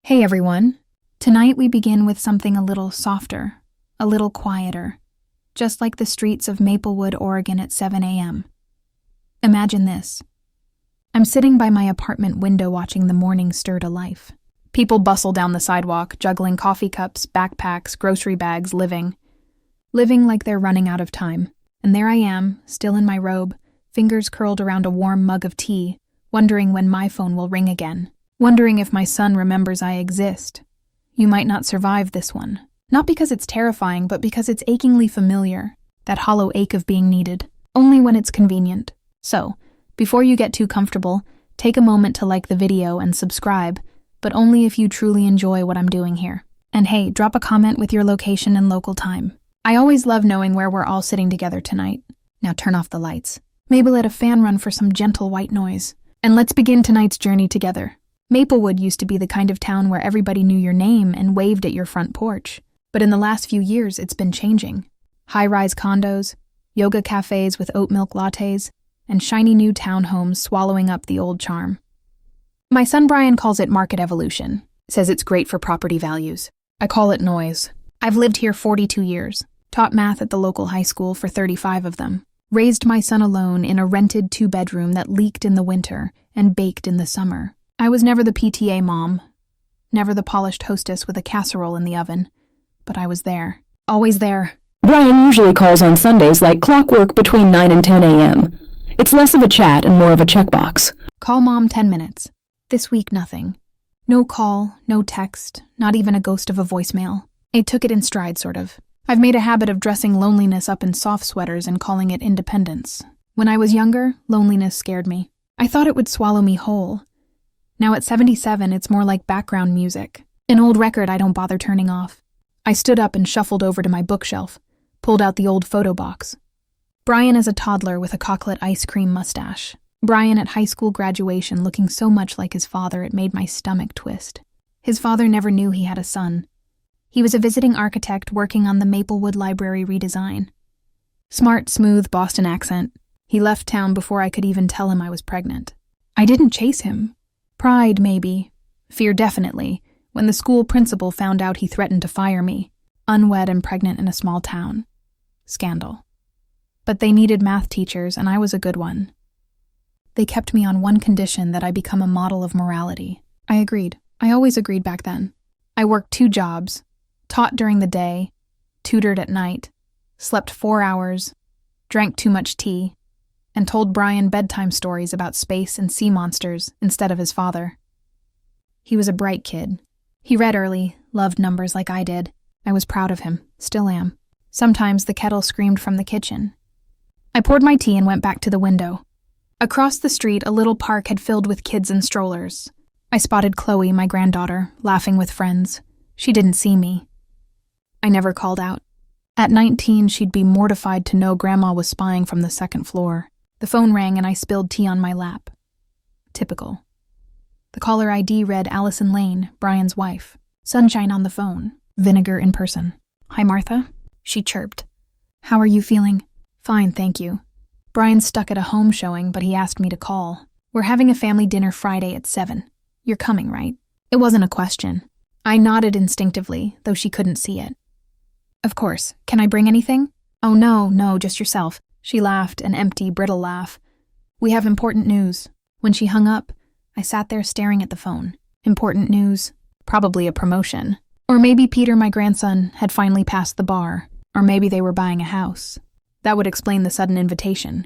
Hey everyone. Tonight we begin with something a little softer, a little quieter, just like the streets of Maplewood, Oregon at 7 a.m. Imagine this. I'm sitting by my apartment window watching the morning stir to life. People bustle down the sidewalk, juggling coffee cups, backpacks, grocery bags, living like they're running out of time. And there I am, still in my robe, fingers curled around a warm mug of tea, wondering when my phone will ring again. Wondering if my son remembers I exist. You might not survive this one. Not because it's terrifying, but because it's achingly familiar. That hollow ache of being needed. Only when it's convenient. So, before you get too comfortable, take a moment to like the video and subscribe, but only if you truly enjoy what I'm doing here. And hey, drop a comment with your location and local time. I always love knowing where we're all sitting together tonight. Now turn off the lights. Maybe let a fan run for some gentle white noise. And let's begin tonight's journey together. Maplewood used to be the kind of town where everybody knew your name and waved at your front porch. But in the last few years, it's been changing. High-rise condos, yoga cafes with oat milk lattes, and shiny new townhomes swallowing up the old charm. My son Brian calls it market evolution, says it's great for property values. I call it noise. I've lived here 42 years, taught math at the local high school for 35 of them, raised my son alone in a rented 2-bedroom that leaked in the winter and baked in the summer. I was never the PTA mom, never the polished hostess with a casserole in the oven, but I was there. Always there. Brian usually calls on Sundays like clockwork between 9 and 10 a.m. It's less of a chat and more of a checkbox. Call mom 10 minutes. This week, nothing. No call, no text, not even a ghost of a voicemail. I took it in stride, sort of. I've made a habit of dressing loneliness up in soft sweaters and calling it independence. When I was younger, loneliness scared me. I thought it would swallow me whole. Now at 77, it's more like background music. An old record I don't bother turning off. I stood up and shuffled over to my bookshelf, pulled out the old photo box. Brian as a toddler with a chocolate ice cream mustache. Brian at high school graduation looking so much like his father it made my stomach twist. His father never knew he had a son. He was a visiting architect working on the Maplewood Library redesign. Smart, smooth Boston accent. He left town before I could even tell him I was pregnant. I didn't chase him. Pride, maybe. Fear, definitely, when the school principal found out he threatened to fire me, unwed and pregnant in a small town. Scandal. But they needed math teachers, and I was a good one. They kept me on one condition, that I become a model of morality. I agreed. I always agreed back then. I worked 2 jobs, taught during the day, tutored at night, slept 4 hours, drank too much tea, and told Brian bedtime stories about space and sea monsters instead of his father. He was a bright kid. He read early, loved numbers like I did. I was proud of him, still am. Sometimes the kettle screamed from the kitchen. I poured my tea and went back to the window. Across the street, a little park had filled with kids and strollers. I spotted Chloe, my granddaughter, laughing with friends. She didn't see me. I never called out. At 19, she'd be mortified to know Grandma was spying from the 2nd floor. The phone rang and I spilled tea on my lap. Typical. The caller ID read Allison Lane, Brian's wife. Sunshine on the phone. Vinegar in person. Hi, Martha? She chirped. How are you feeling? Fine, thank you. Brian's stuck at a home showing, but he asked me to call. We're having a family dinner Friday at 7. You're coming, right? It wasn't a question. I nodded instinctively, though she couldn't see it. Of course. Can I bring anything? Oh, no, just yourself. She laughed, an empty, brittle laugh. We have important news. When she hung up, I sat there staring at the phone. Important news. Probably a promotion. Or maybe Peter, my grandson, had finally passed the bar. Or maybe they were buying a house. That would explain the sudden invitation.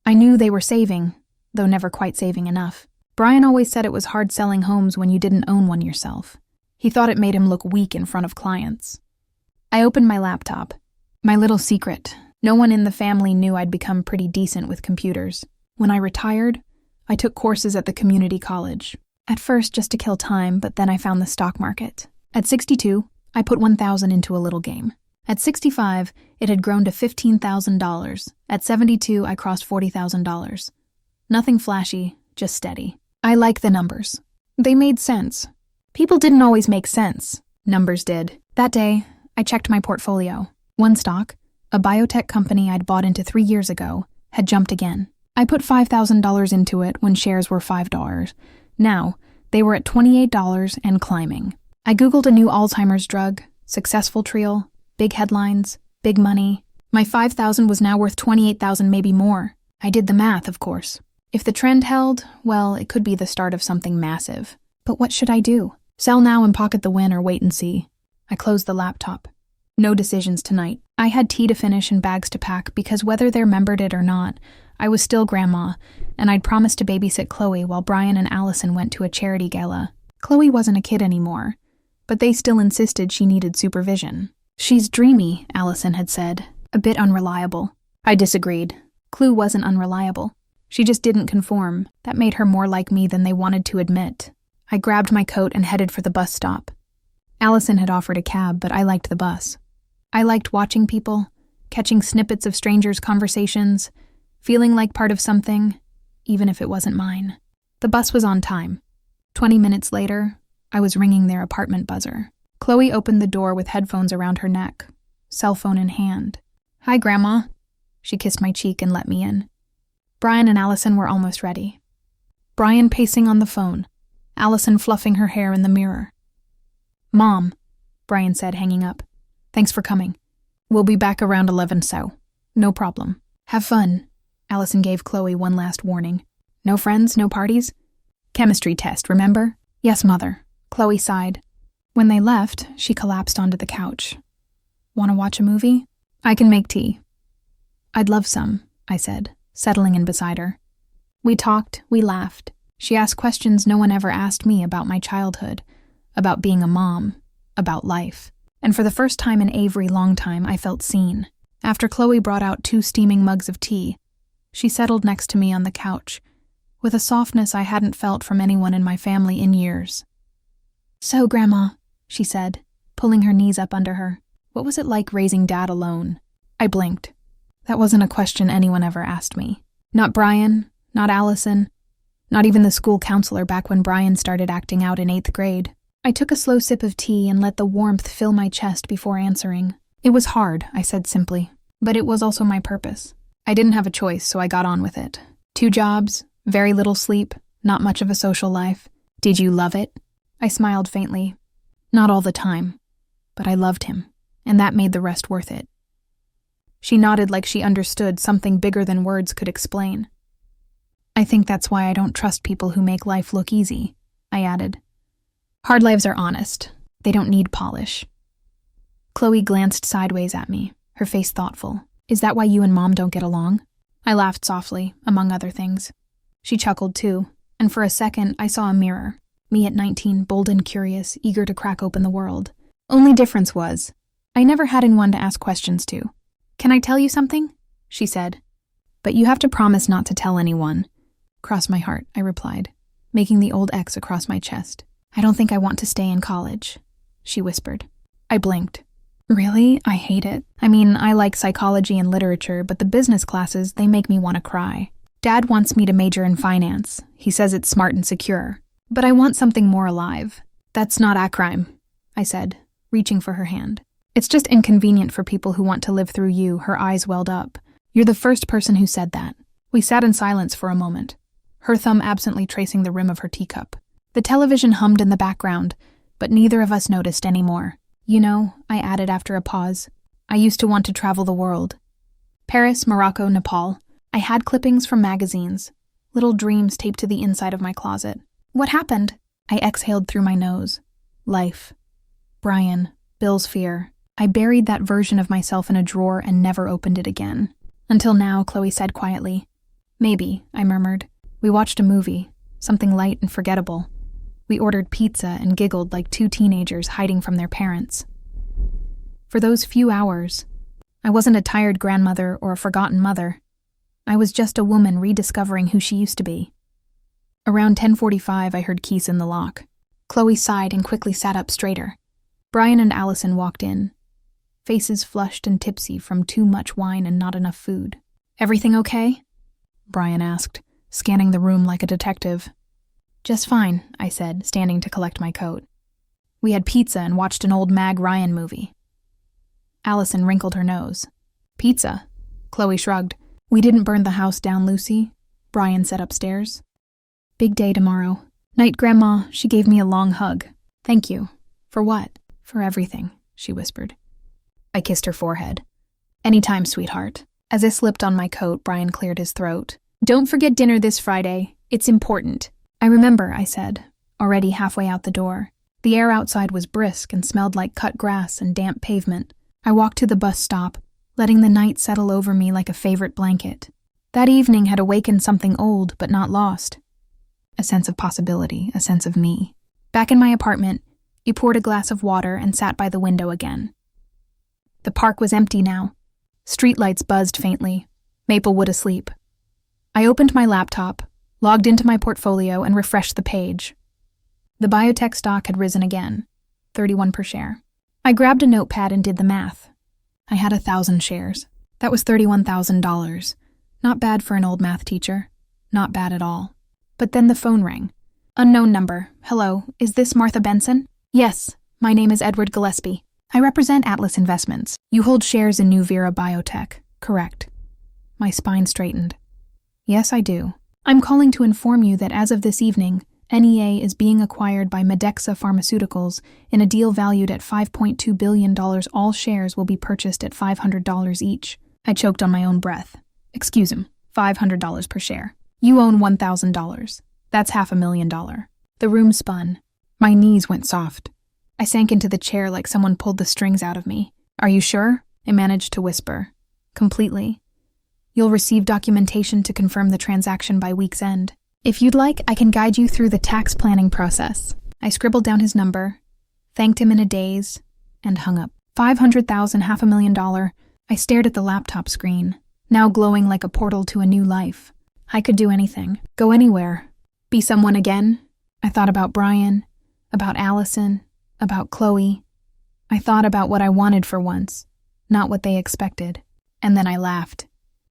I knew they were saving, though never quite saving enough. Brian always said it was hard selling homes when you didn't own one yourself. He thought it made him look weak in front of clients. I opened my laptop. My little secret. No one in the family knew I'd become pretty decent with computers. When I retired, I took courses at the community college. At first just to kill time, but then I found the stock market. At 62, I put $1,000 into a little game. At 65, it had grown to $15,000. At 72, I crossed $40,000. Nothing flashy, just steady. I like the numbers. They made sense. People didn't always make sense. Numbers did. That day, I checked my portfolio. One stock, a biotech company I'd bought into 3 years ago, had jumped again. I put $5,000 into it when shares were $5. Now, they were at $28 and climbing. I Googled a new Alzheimer's drug, successful trial, big headlines, big money. My $5,000 was now worth $28,000, maybe more. I did the math, of course. If the trend held, well, it could be the start of something massive. But what should I do? Sell now and pocket the win or wait and see? I closed the laptop. No decisions tonight. I had tea to finish and bags to pack because whether they remembered it or not, I was still Grandma, and I'd promised to babysit Chloe while Brian and Allison went to a charity gala. Chloe wasn't a kid anymore, but they still insisted she needed supervision. She's dreamy, Allison had said, a bit unreliable. I disagreed. Chloe wasn't unreliable. She just didn't conform. That made her more like me than they wanted to admit. I grabbed my coat and headed for the bus stop. Allison had offered a cab, but I liked the bus. I liked watching people, catching snippets of strangers' conversations, feeling like part of something, even if it wasn't mine. The bus was on time. 20 minutes later, I was ringing their apartment buzzer. Chloe opened the door with headphones around her neck, cell phone in hand. "Hi, Grandma." She kissed my cheek and let me in. Brian and Allison were almost ready. Brian pacing on the phone, Allison fluffing her hair in the mirror. "Mom," Brian said, hanging up. "Thanks for coming. We'll be back around 11, so no problem. Have fun." Allison gave Chloe one last warning. "No friends, no parties?" "Chemistry test, remember?" "Yes, Mother." Chloe sighed. When they left, she collapsed onto the couch. "Want to watch a movie? I can make tea." "I'd love some," I said, settling in beside her. We talked, we laughed. She asked questions no one ever asked me about my childhood, about being a mom, about life. And for the first time in Avery long time, I felt seen. After Chloe brought out 2 steaming mugs of tea, she settled next to me on the couch, with a softness I hadn't felt from anyone in my family in years. "So, Grandma," she said, pulling her knees up under her, "what was it like raising Dad alone?" I blinked. That wasn't a question anyone ever asked me. Not Brian, not Allison, not even the school counselor back when Brian started acting out in 8th grade. I took a slow sip of tea and let the warmth fill my chest before answering. "It was hard," I said simply, "but it was also my purpose. I didn't have a choice, so I got on with it. 2 jobs, very little sleep, not much of a social life. Did you love it?" I smiled faintly. "Not all the time, but I loved him, and that made the rest worth it." She nodded like she understood something bigger than words could explain. "I think that's why I don't trust people who make life look easy," I added. "Hard lives are honest. They don't need polish." Chloe glanced sideways at me, her face thoughtful. "Is that why you and Mom don't get along?" I laughed softly, among other things. She chuckled too, and for a second I saw a mirror. Me at 19, bold and curious, eager to crack open the world. Only difference was, I never had anyone to ask questions to. "Can I tell you something?" she said. "But you have to promise not to tell anyone." "Cross my heart," I replied, making the old X across my chest. "I don't think I want to stay in college," she whispered. I blinked. "Really? I hate it. I mean, I like psychology and literature, but the business classes, they make me want to cry. Dad wants me to major in finance. He says it's smart and secure. But I want something more alive." "That's not a crime," I said, reaching for her hand. "It's just inconvenient for people who want to live through you." Her eyes welled up. "You're the first person who said that." We sat in silence for a moment, her thumb absently tracing the rim of her teacup. The television hummed in the background, but neither of us noticed anymore. "You know," I added after a pause, "I used to want to travel the world. Paris, Morocco, Nepal. I had clippings from magazines, little dreams taped to the inside of my closet. What happened?" I exhaled through my nose. Life. Brian. Bill's fear. I buried that version of myself in a drawer and never opened it again. "Until now," Chloe said quietly. "Maybe," I murmured. We watched a movie, something light and forgettable. We ordered pizza and giggled like 2 teenagers hiding from their parents. For those few hours, I wasn't a tired grandmother or a forgotten mother. I was just a woman rediscovering who she used to be. Around 10:45, I heard keys in the lock. Chloe sighed and quickly sat up straighter. Brian and Allison walked in, faces flushed and tipsy from too much wine and not enough food. "Everything okay?" Brian asked, scanning the room like a detective. "Just fine," I said, standing to collect my coat. "We had pizza and watched an old Mag Ryan movie." Allison wrinkled her nose. "Pizza?" Chloe shrugged. "We didn't burn the house down, Lucy," Brian said upstairs. "Big day tomorrow. Night, Grandma." She gave me a long hug. "Thank you For what? For everything, she whispered. I kissed her forehead. Anytime, sweetheart. As I slipped on my coat, Brian cleared his throat. Don't forget dinner this Friday. It's important. I remember, I said, already halfway out the door. The air outside was brisk and smelled like cut grass and damp pavement. I walked to the bus stop, letting the night settle over me like a favorite blanket. That evening had awakened something old but not lost. A sense of possibility, a sense of me. Back in my apartment, he poured a glass of water and sat by the window again. The park was empty now. Streetlights buzzed faintly, Maplewood asleep. I opened my laptop, logged into my portfolio, and refreshed the page. The biotech stock had risen again, 31 per share. I grabbed a notepad and did the math. I had 1,000 shares. That was $31,000. Not bad for an old math teacher. Not bad at all. But then the phone rang. Unknown number. Hello, is this Martha Benson? Yes, my name is Edward Gillespie. I represent Atlas Investments. You hold shares in Nuvera Biotech, correct? My spine straightened. Yes, I do. I'm calling to inform you that as of this evening, NEA is being acquired by Medexa Pharmaceuticals in a deal valued at $5.2 billion. All shares will be purchased at $500 each. I choked on my own breath. Excuse him, $500 per share. You own $1,000. That's $500,000. The room spun. My knees went soft. I sank into the chair like someone pulled the strings out of me. Are you sure? I managed to whisper. Completely. You'll receive documentation to confirm the transaction by week's end. If you'd like, I can guide you through the tax planning process. I scribbled down his number, thanked him in a daze, and hung up. $500,000, $500,000. I stared at the laptop screen, now glowing like a portal to a new life. I could do anything, go anywhere, be someone again. I thought about Brian, about Allison, about Chloe. I thought about what I wanted for once, not what they expected. And then I laughed.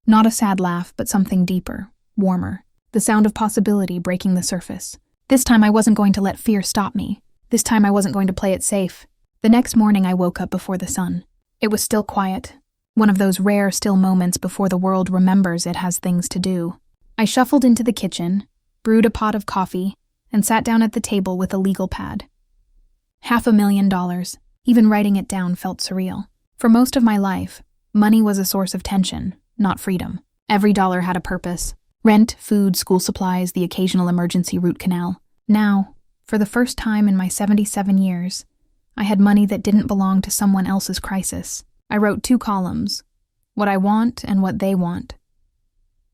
Not a sad laugh, but something deeper, warmer. The sound of possibility breaking the surface. This time I wasn't going to let fear stop me. This time I wasn't going to play it safe. The next morning I woke up before the sun. It was still quiet. One of those rare still moments before the world remembers it has things to do. I shuffled into the kitchen, brewed a pot of coffee, and sat down at the table with a legal pad. $500,000. Even writing it down felt surreal. For most of my life, money was a source of tension, not freedom. Every dollar had a purpose. Rent, food, school supplies, the occasional emergency root canal. Now, for the first time in my 77 years, I had money that didn't belong to someone else's crisis. I wrote 2 columns, what I want and what they want.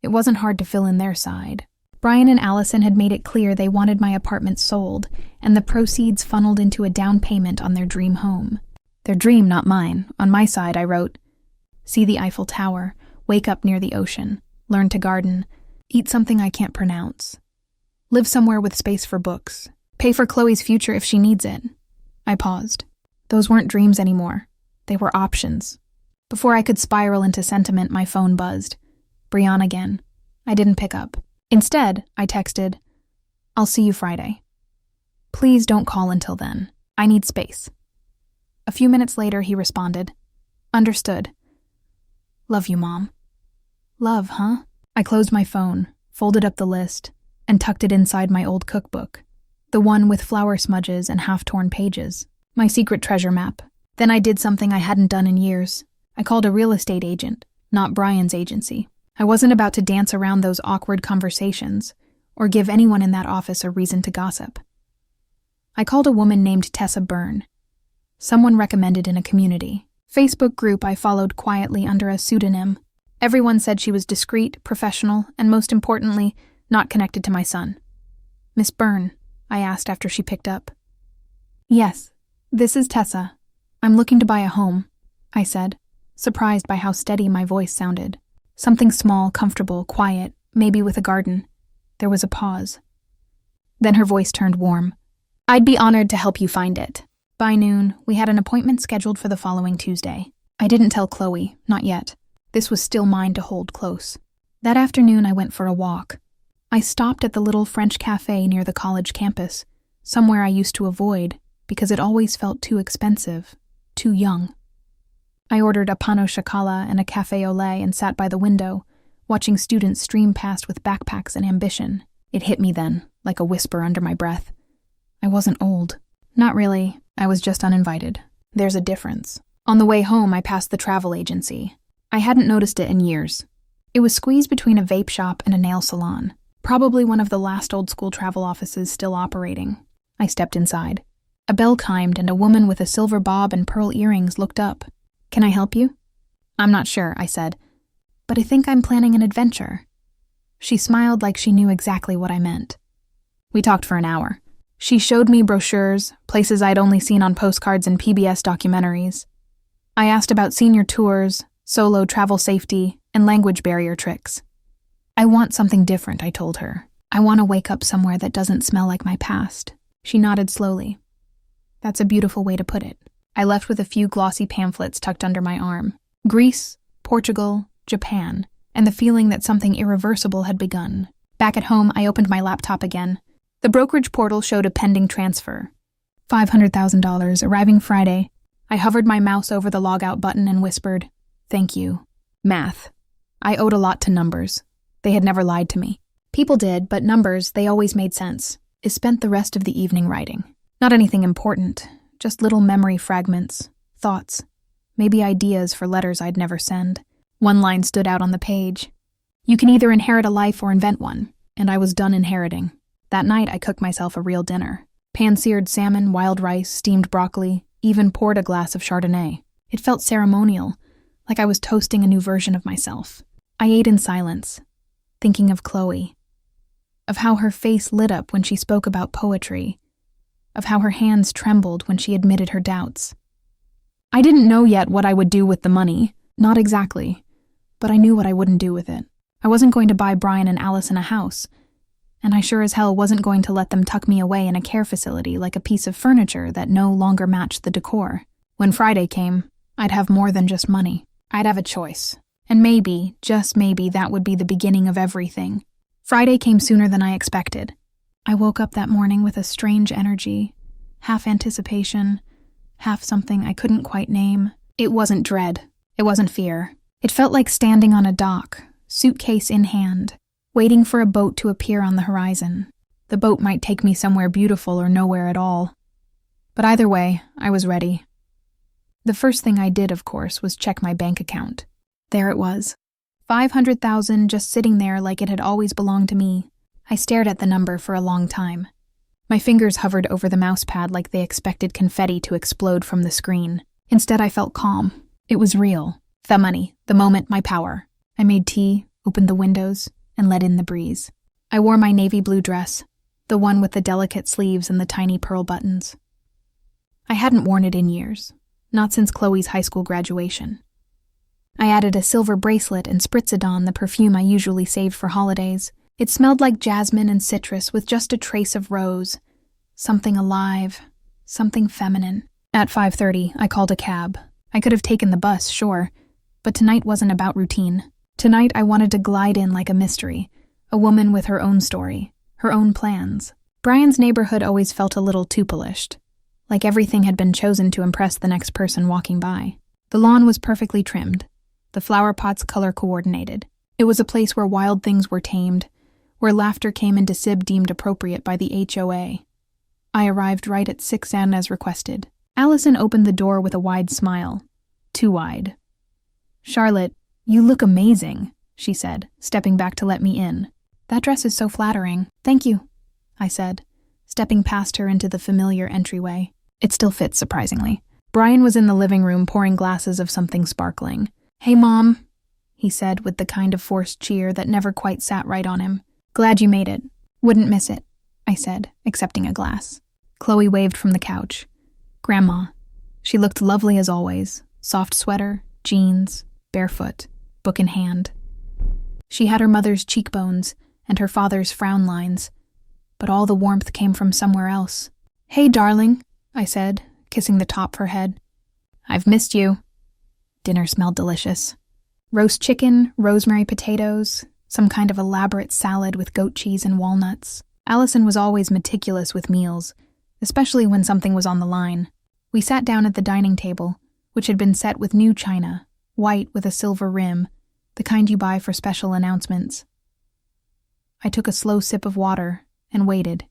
It wasn't hard to fill in their side. Brian and Allison had made it clear they wanted my apartment sold, and the proceeds funneled into a down payment on their dream home. Their dream, not mine. On my side, I wrote, see the Eiffel Tower, wake up near the ocean, learn to garden, eat something I can't pronounce, live somewhere with space for books, pay for Chloe's future if she needs it. I paused. Those weren't dreams anymore. They were options. Before I could spiral into sentiment, my phone buzzed. Brianna again. I didn't pick up. Instead, I texted, I'll see you Friday. Please don't call until then. I need space. A few minutes later, he responded, understood. Love you, Mom. Love, huh? I closed my phone, folded up the list, and tucked it inside my old cookbook, the one with flour smudges and half-torn pages, my secret treasure map. Then I did something I hadn't done in years. I called a real estate agent, not Brian's agency. I wasn't about to dance around those awkward conversations or give anyone in that office a reason to gossip. I called a woman named Tessa Byrne, someone recommended in a community Facebook group I followed quietly under a pseudonym. Everyone said she was discreet, professional, and most importantly, not connected to my son. Miss Byrne, I asked after she picked up. Yes, this is Tessa. I'm looking to buy a home, I said, surprised by how steady my voice sounded. Something small, comfortable, quiet, maybe with a garden. There was a pause. Then her voice turned warm. I'd be honored to help you find it. By noon, we had an appointment scheduled for the following Tuesday. I didn't tell Chloe, not yet. This was still mine to hold close. That afternoon, I went for a walk. I stopped at the little French cafe near the college campus, somewhere I used to avoid because it always felt too expensive, too young. I ordered a pain au chocolat and a café au lait and sat by the window, watching students stream past with backpacks and ambition. It hit me then, like a whisper under my breath. I wasn't old. Not really. I was just uninvited. There's a difference. On the way home, I passed the travel agency. I hadn't noticed it in years. It was squeezed between a vape shop and a nail salon, probably one of the last old-school travel offices still operating. I stepped inside. A bell chimed and a woman with a silver bob and pearl earrings looked up. "Can I help you?" "I'm not sure," I said, "but I think I'm planning an adventure." She smiled like she knew exactly what I meant. We talked for an hour. She showed me brochures, places I'd only seen on postcards and PBS documentaries. I asked about senior tours, solo travel safety, and language barrier tricks. "I want something different," I told her. "I want to wake up somewhere that doesn't smell like my past." She nodded slowly. "That's a beautiful way to put it." I left with a few glossy pamphlets tucked under my arm. Greece, Portugal, Japan, and the feeling that something irreversible had begun. Back at home, I opened my laptop again. The brokerage portal showed a pending transfer. $500,000, arriving Friday. I hovered my mouse over the logout button and whispered, "Thank you." Math. I owed a lot to numbers. They had never lied to me. People did, but numbers, they always made sense. I spent the rest of the evening writing. Not anything important, just little memory fragments, thoughts, maybe ideas for letters I'd never send. One line stood out on the page. "You can either inherit a life or invent one," and I was done inheriting. That night, I cooked myself a real dinner. Pan-seared salmon, wild rice, steamed broccoli, even poured a glass of Chardonnay. It felt ceremonial, like I was toasting a new version of myself. I ate in silence, thinking of Chloe, of how her face lit up when she spoke about poetry, of how her hands trembled when she admitted her doubts. I didn't know yet what I would do with the money, not exactly, but I knew what I wouldn't do with it. I wasn't going to buy Brian and Allison a house, and I sure as hell wasn't going to let them tuck me away in a care facility like a piece of furniture that no longer matched the decor. When Friday came, I'd have more than just money. I'd have a choice. And maybe, just maybe, that would be the beginning of everything. Friday came sooner than I expected. I woke up that morning with a strange energy, half anticipation, half something I couldn't quite name. It wasn't dread. It wasn't fear. It felt like standing on a dock, suitcase in hand, waiting for a boat to appear on the horizon. The boat might take me somewhere beautiful or nowhere at all. But either way, I was ready. The first thing I did, of course, was check my bank account. There it was. $500,000 just sitting there like it had always belonged to me. I stared at the number for a long time. My fingers hovered over the mouse pad like they expected confetti to explode from the screen. Instead, I felt calm. It was real. The money, the moment, my power. I made tea, opened the windows, and let in the breeze. I wore my navy blue dress, the one with the delicate sleeves and the tiny pearl buttons. I hadn't worn it in years, not since Chloe's high school graduation. I added a silver bracelet and Spritzadon, the perfume I usually saved for holidays. It smelled like jasmine and citrus with just a trace of rose. Something alive, something feminine. At 5:30, I called a cab. I could have taken the bus, sure, but tonight wasn't about routine. Tonight, I wanted to glide in like a mystery, a woman with her own story, her own plans. Brian's neighborhood always felt a little too polished, like everything had been chosen to impress the next person walking by. The lawn was perfectly trimmed, the flower pots color coordinated. It was a place where wild things were tamed, where laughter came into SIB deemed appropriate by the HOA. I arrived right at 6 as requested. Allison opened the door with a wide smile. Too wide. "Charlotte, you look amazing," she said, stepping back to let me in. "That dress is so flattering." "Thank you," I said, stepping past her into the familiar entryway. It still fits, surprisingly. Brian was in the living room pouring glasses of something sparkling. "Hey, Mom," he said with the kind of forced cheer that never quite sat right on him. "Glad you made it. Wouldn't miss it," I said, accepting a glass. Chloe waved from the couch. "Grandma." She looked lovely as always. Soft sweater, jeans, barefoot, book in hand. She had her mother's cheekbones and her father's frown lines, but all the warmth came from somewhere else. "Hey, darling," I said, kissing the top of her head. "I've missed you." Dinner smelled delicious. Roast chicken, rosemary potatoes, some kind of elaborate salad with goat cheese and walnuts. Allison was always meticulous with meals, especially when something was on the line. We sat down at the dining table, which had been set with new china, white with a silver rim, the kind you buy for special announcements. I took a slow sip of water and waited.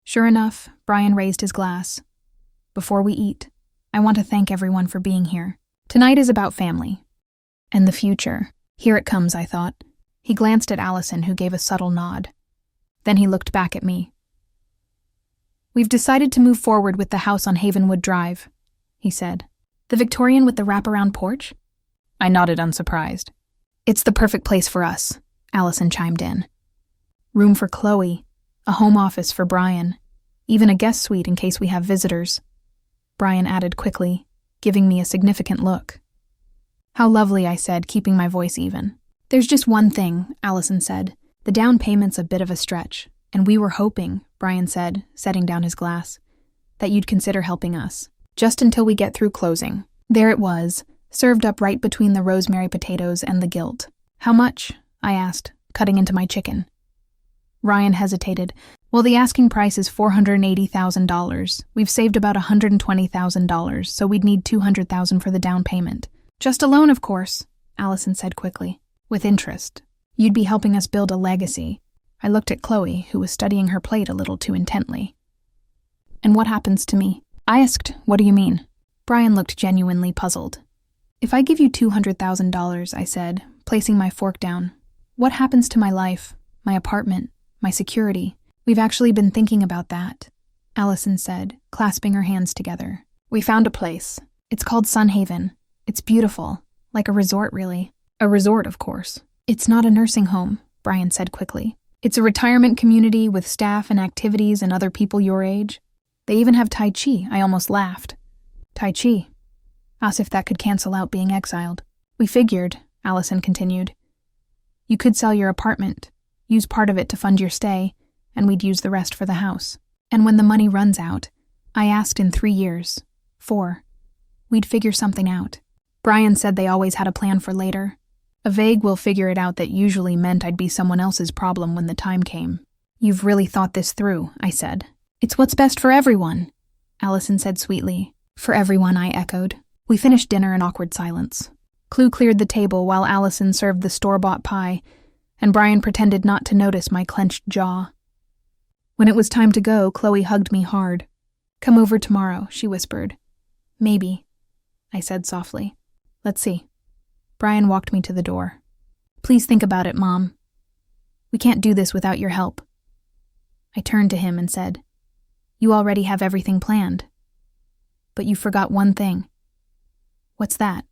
Sure enough, Brian raised his glass. before we eat, I want to thank everyone for being here. Tonight is about family. And the future. Here it comes, I thought. He glanced at Allison, who gave a subtle nod. Then he looked back at me. We've decided to move forward with the house on Havenwood Drive, he said. The Victorian with the wraparound porch? I nodded, unsurprised. It's the perfect place for us, Allison chimed in. Room for Chloe, a home office for Brian, even a guest suite in case we have visitors. Brian added quickly, giving me a significant look. How lovely, I said, keeping my voice even. There's just one thing, Allison said. The down payment's a bit of a stretch, and we were hoping, Brian said, setting down his glass, that you'd consider helping us, just until we get through closing. There it was, served up right between the rosemary potatoes and the gilt. How much? I asked, cutting into my chicken. Ryan hesitated. Well, the asking price is $480,000. We've saved about $120,000, so we'd need $200,000 for the down payment. Just a loan, of course, Allison said quickly. With interest. You'd be helping us build a legacy. I looked at Chloe, who was studying her plate a little too intently. And what happens to me? I asked, what do you mean? Brian looked genuinely puzzled. If I give you $200,000, I said, placing my fork down, what happens to my life, my apartment, my security? We've actually been thinking about that, Allison said, clasping her hands together. We found a place. It's called Sunhaven. It's beautiful, like a resort, really. A resort, of course. It's not a nursing home, Brian said quickly. It's a retirement community with staff and activities and other people your age. They even have Tai Chi. I almost laughed. Tai Chi. As if that could cancel out being exiled. We figured, Allison continued. You could sell your apartment, use part of it to fund your stay, and we'd use the rest for the house. And when the money runs out, I asked in 3 years, 4, we'd figure something out. Brian said they always had a plan for later. A vague "we'll figure it out" that usually meant I'd be someone else's problem when the time came. You've really thought this through, I said. It's what's best for everyone, Allison said sweetly. For everyone, I echoed. We finished dinner in awkward silence. Clue cleared the table while Allison served the store-bought pie, and Brian pretended not to notice my clenched jaw. When it was time to go, Chloe hugged me hard. Come over tomorrow, she whispered. Maybe, I said softly. Let's see. Brian walked me to the door. Please think about it, Mom. We can't do this without your help. I turned to him and said, You already have everything planned. But you forgot one thing. What's that?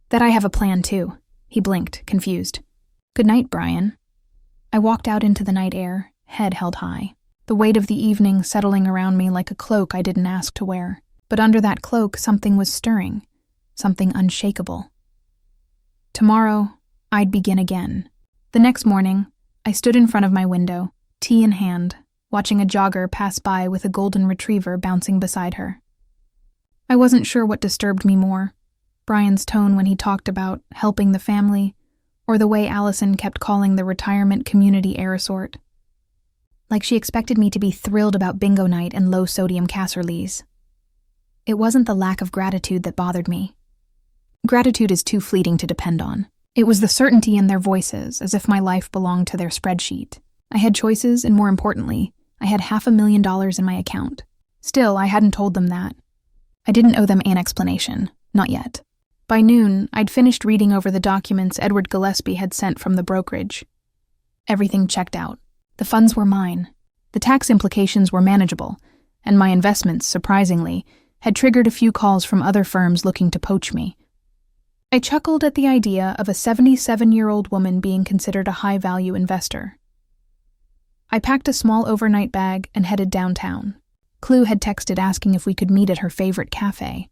That I have a plan too. He blinked, confused. Good night, Brian. I walked out into the night air, head held high. The weight of the evening settling around me like a cloak I didn't ask to wear. But under that cloak, something was stirring. Something unshakable. Tomorrow, I'd begin again. The next morning, I stood in front of my window, tea in hand, watching a jogger pass by with a golden retriever bouncing beside her. I wasn't sure what disturbed me more, Brian's tone when he talked about helping the family, or the way Allison kept calling the retirement community a resort. Like she expected me to be thrilled about bingo night and low-sodium casseroles. It wasn't the lack of gratitude that bothered me. Gratitude is too fleeting to depend on. It was the certainty in their voices, as if my life belonged to their spreadsheet. I had choices, and more importantly, I had $500,000 in my account. Still, I hadn't told them that. I didn't owe them an explanation. Not yet. By noon, I'd finished reading over the documents Edward Gillespie had sent from the brokerage. Everything checked out. The funds were mine. The tax implications were manageable, and my investments, surprisingly, had triggered a few calls from other firms looking to poach me. I chuckled at the idea of a 77-year-old woman being considered a high-value investor. I packed a small overnight bag and headed downtown. Clue had texted asking if we could meet at her favorite cafe.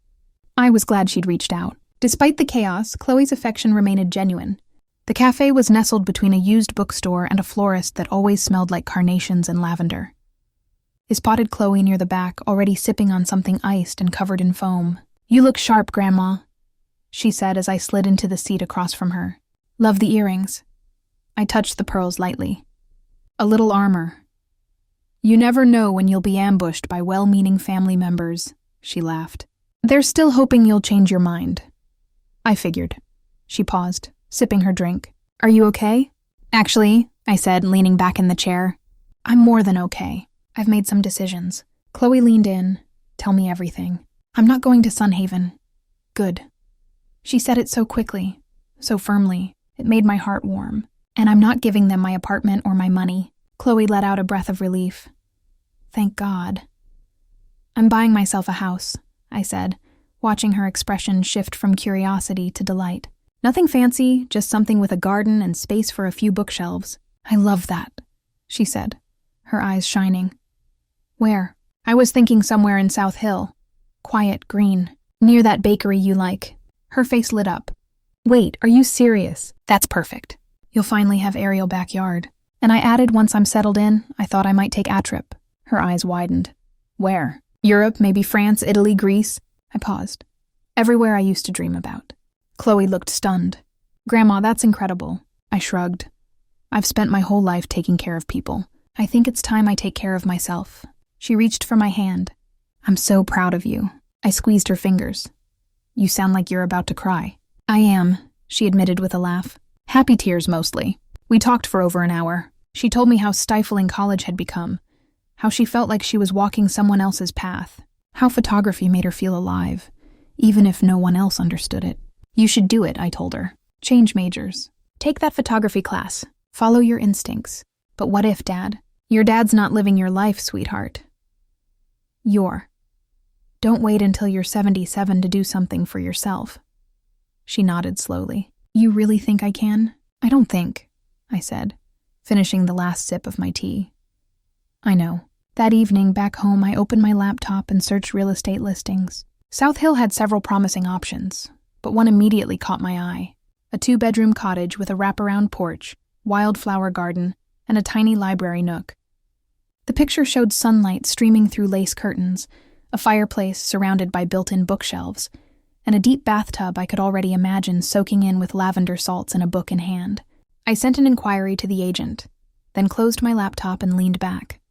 I was glad she'd reached out. Despite the chaos, Chloe's affection remained genuine. The cafe was nestled between a used bookstore and a florist that always smelled like carnations and lavender. I spotted Chloe near the back, already sipping on something iced and covered in foam. You look sharp, Grandma, she said as I slid into the seat across from her. Love the earrings. I touched the pearls lightly. A little armor. You never know when you'll be ambushed by well-meaning family members, she laughed. They're still hoping you'll change your mind. I figured. She paused, sipping her drink. Are you okay? Actually, I said, leaning back in the chair. I'm more than okay. I've made some decisions. Chloe leaned in. Tell me everything. I'm not going to Sunhaven. Good. She said it so quickly, so firmly, it made my heart warm. And I'm not giving them my apartment or my money. Chloe let out a breath of relief. Thank God. I'm buying myself a house, I said, watching her expression shift from curiosity to delight. Nothing fancy, just something with a garden and space for a few bookshelves. I love that, she said, her eyes shining. Where? I was thinking somewhere in South Hill. Quiet, green, near that bakery you like. Her face lit up. Wait, are you serious? That's perfect. You'll finally have aerial backyard. And I added once I'm settled in, I thought I might take a trip. Her eyes widened. Where? Europe, maybe France, Italy, Greece? I paused. Everywhere I used to dream about. Chloe looked stunned. Grandma, that's incredible. I shrugged. I've spent my whole life taking care of people. I think it's time I take care of myself. She reached for my hand. I'm so proud of you. I squeezed her fingers. You sound like you're about to cry. I am, she admitted with a laugh. Happy tears mostly. We talked for over an hour. She told me how stifling college had become, how she felt like she was walking someone else's path, how photography made her feel alive, even if no one else understood it. You should do it, I told her. Change majors. Take that photography class. Follow your instincts. But what if, Dad? Your dad's not living your life, sweetheart. Don't wait until you're 77 to do something for yourself. She nodded slowly. You really think I can? I don't think, I said, finishing the last sip of my tea. I know. That evening, back home, I opened my laptop and searched real estate listings. South Hill had several promising options, but one immediately caught my eye. A 2-bedroom cottage with a wraparound porch, wildflower garden, and a tiny library nook. The picture showed sunlight streaming through lace curtains, a fireplace surrounded by built-in bookshelves, and a deep bathtub I could already imagine soaking in with lavender salts and a book in hand. I sent an inquiry to the agent, then closed my laptop and leaned back.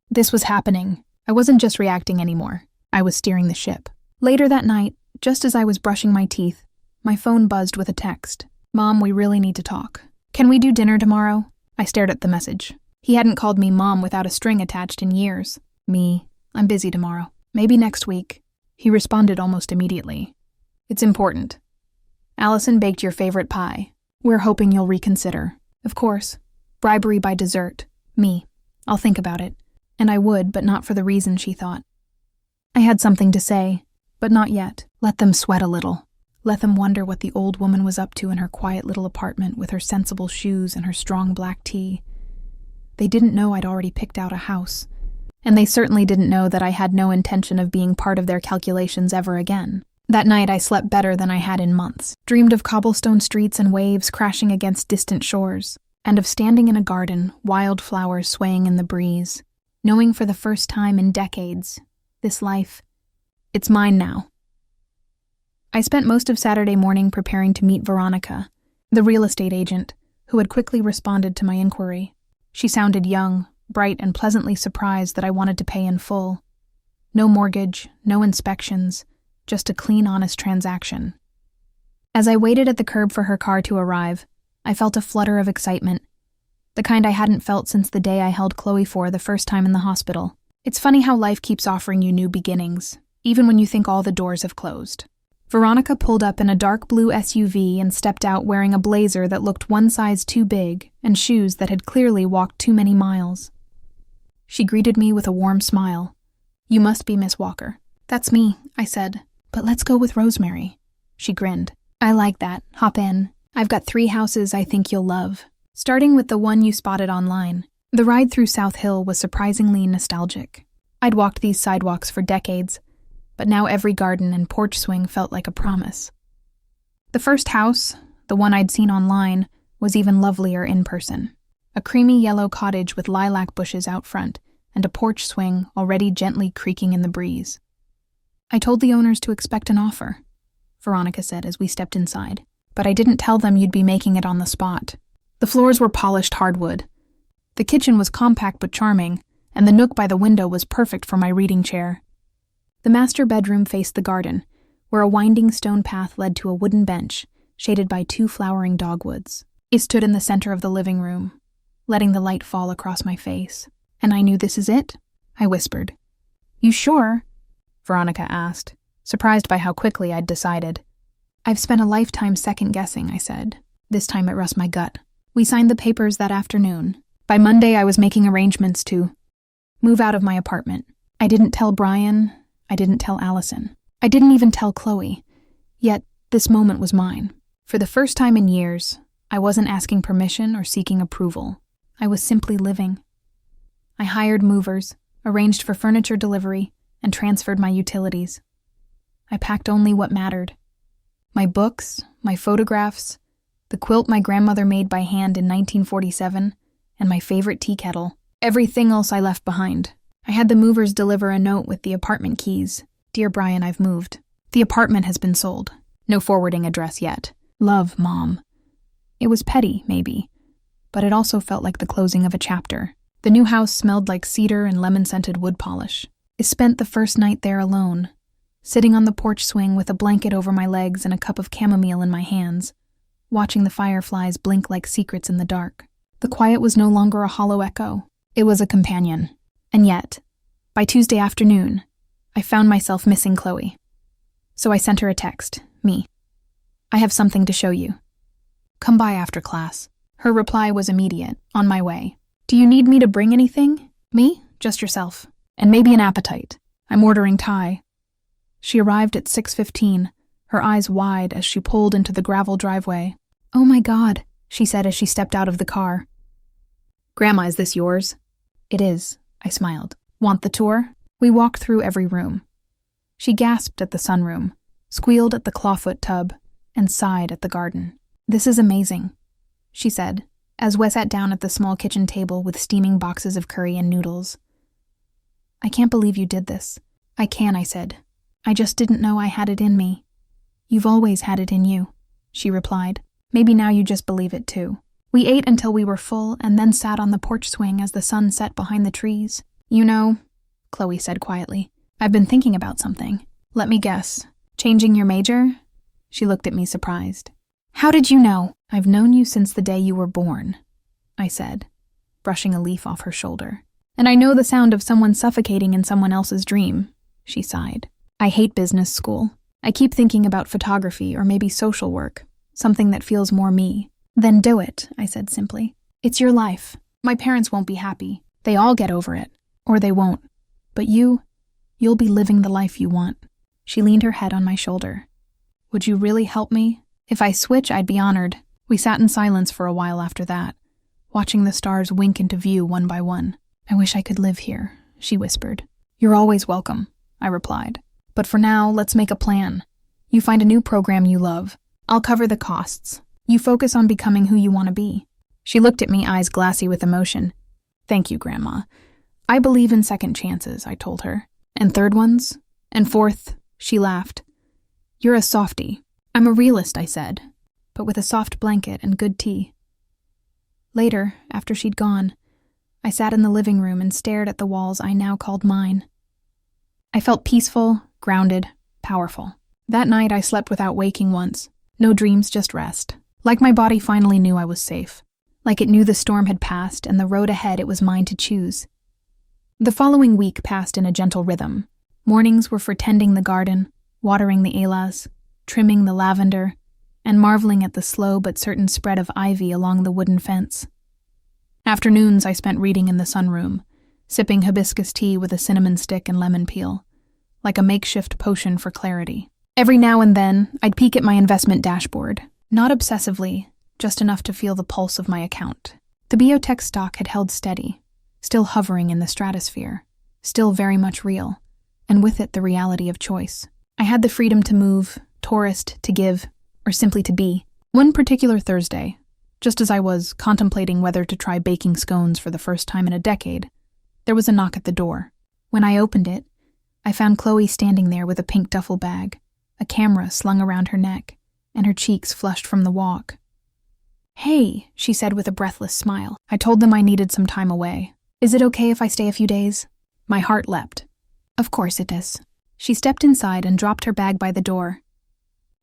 This was happening. I wasn't just reacting anymore. I was steering the ship. Later that night, just as I was brushing my teeth, my phone buzzed with a text. Mom, we really need to talk. Can we do dinner tomorrow? I stared at the message. He hadn't called me Mom without a string attached in years. I'm busy tomorrow. Maybe next week. He responded almost immediately. It's important. Allison baked your favorite pie. We're hoping you'll reconsider. Of course. Bribery by dessert. I'll think about it. And I would, but not for the reason she thought. I had something to say, but not yet. Let them sweat a little. Let them wonder what the old woman was up to in her quiet little apartment with her sensible shoes and her strong black tea. They didn't know I'd already picked out a house. And they certainly didn't know that I had no intention of being part of their calculations ever again. That night I slept better than I had in months, dreamed of cobblestone streets and waves crashing against distant shores, and of standing in a garden, wildflowers swaying in the breeze, knowing for the first time in decades, this life, it's mine now. I spent most of Saturday morning preparing to meet Veronica, the real estate agent, who had quickly responded to my inquiry. She sounded young, bright, and pleasantly surprised that I wanted to pay in full. No mortgage, no inspections, just a clean, honest transaction. As I waited at the curb for her car to arrive, I felt a flutter of excitement, the kind I hadn't felt since the day I held Chloe for the first time in the hospital. It's funny how life keeps offering you new beginnings, even when you think all the doors have closed. Veronica pulled up in a dark blue SUV and stepped out wearing a blazer that looked one size too big and shoes that had clearly walked too many miles. She greeted me with a warm smile. You must be Miss Walker. That's me, I said. But let's go with Rosemary. She grinned. I like that. Hop in. I've got 3 houses I think you'll love. Starting with the one you spotted online. The ride through South Hill was surprisingly nostalgic. I'd walked these sidewalks for decades, but now every garden and porch swing felt like a promise. The first house, the one I'd seen online, was even lovelier in person. A creamy yellow cottage with lilac bushes out front and a porch swing already gently creaking in the breeze. I told the owners to expect an offer, Veronica said as we stepped inside, but I didn't tell them you'd be making it on the spot. The floors were polished hardwood. The kitchen was compact but charming, and the nook by the window was perfect for my reading chair. The master bedroom faced the garden, where a winding stone path led to a wooden bench, shaded by 2 flowering dogwoods. It stood in the center of the living room, letting the light fall across my face. And I knew this is it? I whispered. You sure? Veronica asked. surprised by how quickly I'd decided. I've spent a lifetime second-guessing, I said. This time it rushed my gut. We signed the papers that afternoon. By Monday, I was making arrangements to move out of my apartment. I didn't tell Brian. I didn't tell Allison. I didn't even tell Chloe. Yet, this moment was mine. For the first time in years, I wasn't asking permission or seeking approval. I was simply living. I hired movers, arranged for furniture delivery, and transferred my utilities. I packed only what mattered. My books, my photographs, the quilt my grandmother made by hand in 1947, and my favorite tea kettle. Everything else I left behind. I had the movers deliver a note with the apartment keys. Dear Brian, I've moved. The apartment has been sold. No forwarding address yet. Love, Mom. It was petty, maybe, but it also felt like the closing of a chapter. The new house smelled like cedar and lemon-scented wood polish. I spent the first night there alone, sitting on the porch swing with a blanket over my legs and a cup of chamomile in my hands, watching the fireflies blink like secrets in the dark. The quiet was no longer a hollow echo. It was a companion. And yet, by Tuesday afternoon, I found myself missing Chloe. So I sent her a text. Me. I have something to show you. Come by after class. Her reply was immediate. On my way. Do you need me to bring anything? Me? Just yourself. And maybe an appetite. I'm ordering Thai. She arrived at 6:15, her eyes wide as she pulled into the gravel driveway. Oh my God, she said as she stepped out of the car. Grandma, is this yours? It is, I smiled. Want the tour? We walked through every room. She gasped at the sunroom, squealed at the clawfoot tub, and sighed at the garden. This is amazing, she said, as Wes sat down at the small kitchen table with steaming boxes of curry and noodles. I can't believe you did this. I can, I said. I just didn't know I had it in me. You've always had it in you, she replied. Maybe now you just believe it too. We ate until we were full and then sat on the porch swing as the sun set behind the trees. You know, Chloe said quietly, I've been thinking about something. Let me guess. Changing your major? She looked at me surprised. How did you know? I've known you since the day you were born, I said, brushing a leaf off her shoulder. And I know the sound of someone suffocating in someone else's dream, she sighed. I hate business school. I keep thinking about photography or maybe social work, something that feels more me. Then do it, I said simply. It's your life. My parents won't be happy. They all get over it. Or they won't. But you'll be living the life you want. She leaned her head on my shoulder. Would you really help me? If I switch, I'd be honored. We sat in silence for a while after that, watching the stars wink into view one by one. I wish I could live here, she whispered. You're always welcome, I replied. But for now, let's make a plan. You find a new program you love. I'll cover the costs. You focus on becoming who you want to be. She looked at me, eyes glassy with emotion. Thank you, Grandma. I believe in second chances, I told her. And third ones? And fourth, she laughed. You're a softie. I'm a realist, I said, but with a soft blanket and good tea. Later, after she'd gone, I sat in the living room and stared at the walls I now called mine. I felt peaceful, grounded, powerful. That night I slept without waking once. No dreams, just rest. Like my body finally knew I was safe. Like it knew the storm had passed and the road ahead it was mine to choose. The following week passed in a gentle rhythm. Mornings were for tending the garden, watering the elas, trimming the lavender, and marveling at the slow but certain spread of ivy along the wooden fence. Afternoons I spent reading in the sunroom, sipping hibiscus tea with a cinnamon stick and lemon peel, like a makeshift potion for clarity. Every now and then, I'd peek at my investment dashboard, not obsessively, just enough to feel the pulse of my account. The biotech stock had held steady, still hovering in the stratosphere, still very much real, and with it the reality of choice. I had the freedom to move, tourist, to give, or simply to be. One particular Thursday, just as I was contemplating whether to try baking scones for the first time in a decade, there was a knock at the door. When I opened it, I found Chloe standing there with a pink duffel bag, a camera slung around her neck, and her cheeks flushed from the walk. Hey, she said with a breathless smile. I told them I needed some time away. Is it okay if I stay a few days? My heart leapt. Of course it is. She stepped inside and dropped her bag by the door.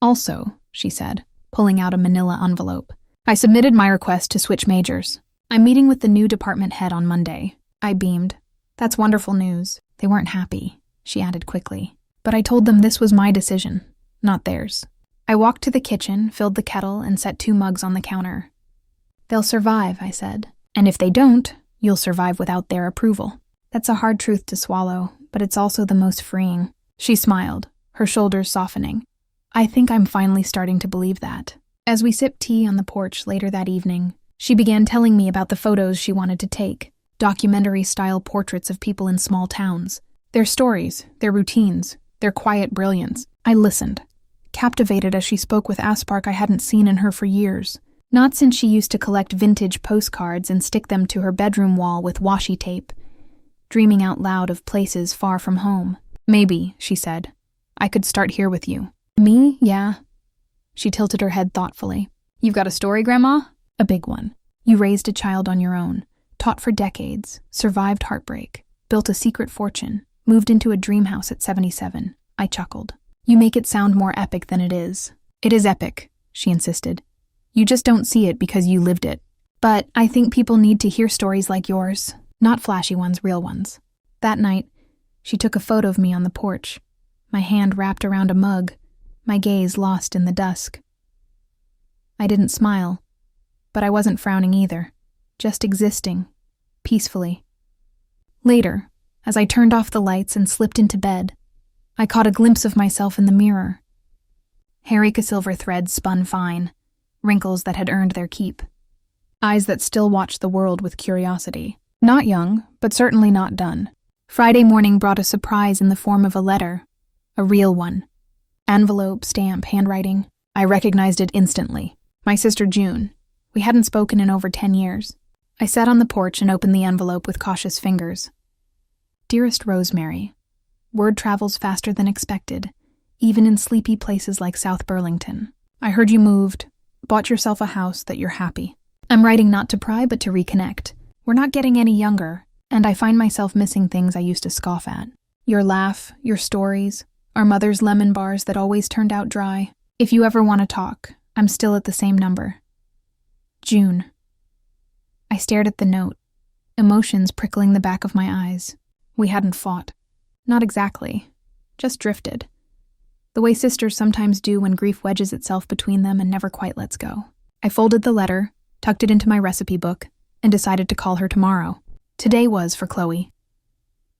Also, she said, pulling out a manila envelope, I submitted my request to switch majors. I'm meeting with the new department head on Monday. I beamed. That's wonderful news. They weren't happy, she added quickly. but I told them this was my decision, not theirs. I walked to the kitchen, filled the kettle, and set 2 mugs on the counter. "They'll survive," I said. "And if they don't, you'll survive without their approval." That's a hard truth to swallow, but it's also the most freeing. She smiled, her shoulders softening. I think I'm finally starting to believe that. As we sipped tea on the porch later that evening, she began telling me about the photos she wanted to take, documentary-style portraits of people in small towns. Their stories, their routines, their quiet brilliance. I listened, captivated as she spoke with a spark I hadn't seen in her for years. Not since she used to collect vintage postcards and stick them to her bedroom wall with washi tape, dreaming out loud of places far from home. "Maybe," she said, "I could start here with you." "Me? Yeah." She tilted her head thoughtfully. "You've got a story, Grandma?" "A big one. You raised a child on your own, taught for decades, survived heartbreak, built a secret fortune, moved into a dream house at 77. I chuckled. "You make it sound more epic than it is." "It is epic," she insisted. "You just don't see it because you lived it. But I think people need to hear stories like yours, not flashy ones, real ones." That night, she took a photo of me on the porch, my hand wrapped around a mug, my gaze lost in the dusk. I didn't smile, but I wasn't frowning either, just existing, peacefully. Later, as I turned off the lights and slipped into bed, I caught a glimpse of myself in the mirror. Harika silver threads spun fine, wrinkles that had earned their keep. Eyes that still watched the world with curiosity. Not young, but certainly not done. Friday morning brought a surprise in the form of a letter. A real one. Envelope, stamp, handwriting. I recognized it instantly. My sister June. We hadn't spoken in over 10 years. I sat on the porch and opened the envelope with cautious fingers. "Dearest Rosemary, word travels faster than expected, even in sleepy places like South Burlington. I heard you moved, bought yourself a house, that you're happy. I'm writing not to pry, but to reconnect. We're not getting any younger, and I find myself missing things I used to scoff at. Your laugh, your stories, our mother's lemon bars that always turned out dry. If you ever want to talk, I'm still at the same number. June." I stared at the note, emotions prickling the back of my eyes. We hadn't fought. Not exactly. Just drifted. The way sisters sometimes do when grief wedges itself between them and never quite lets go. I folded the letter, tucked it into my recipe book, and decided to call her tomorrow. Today was for Chloe.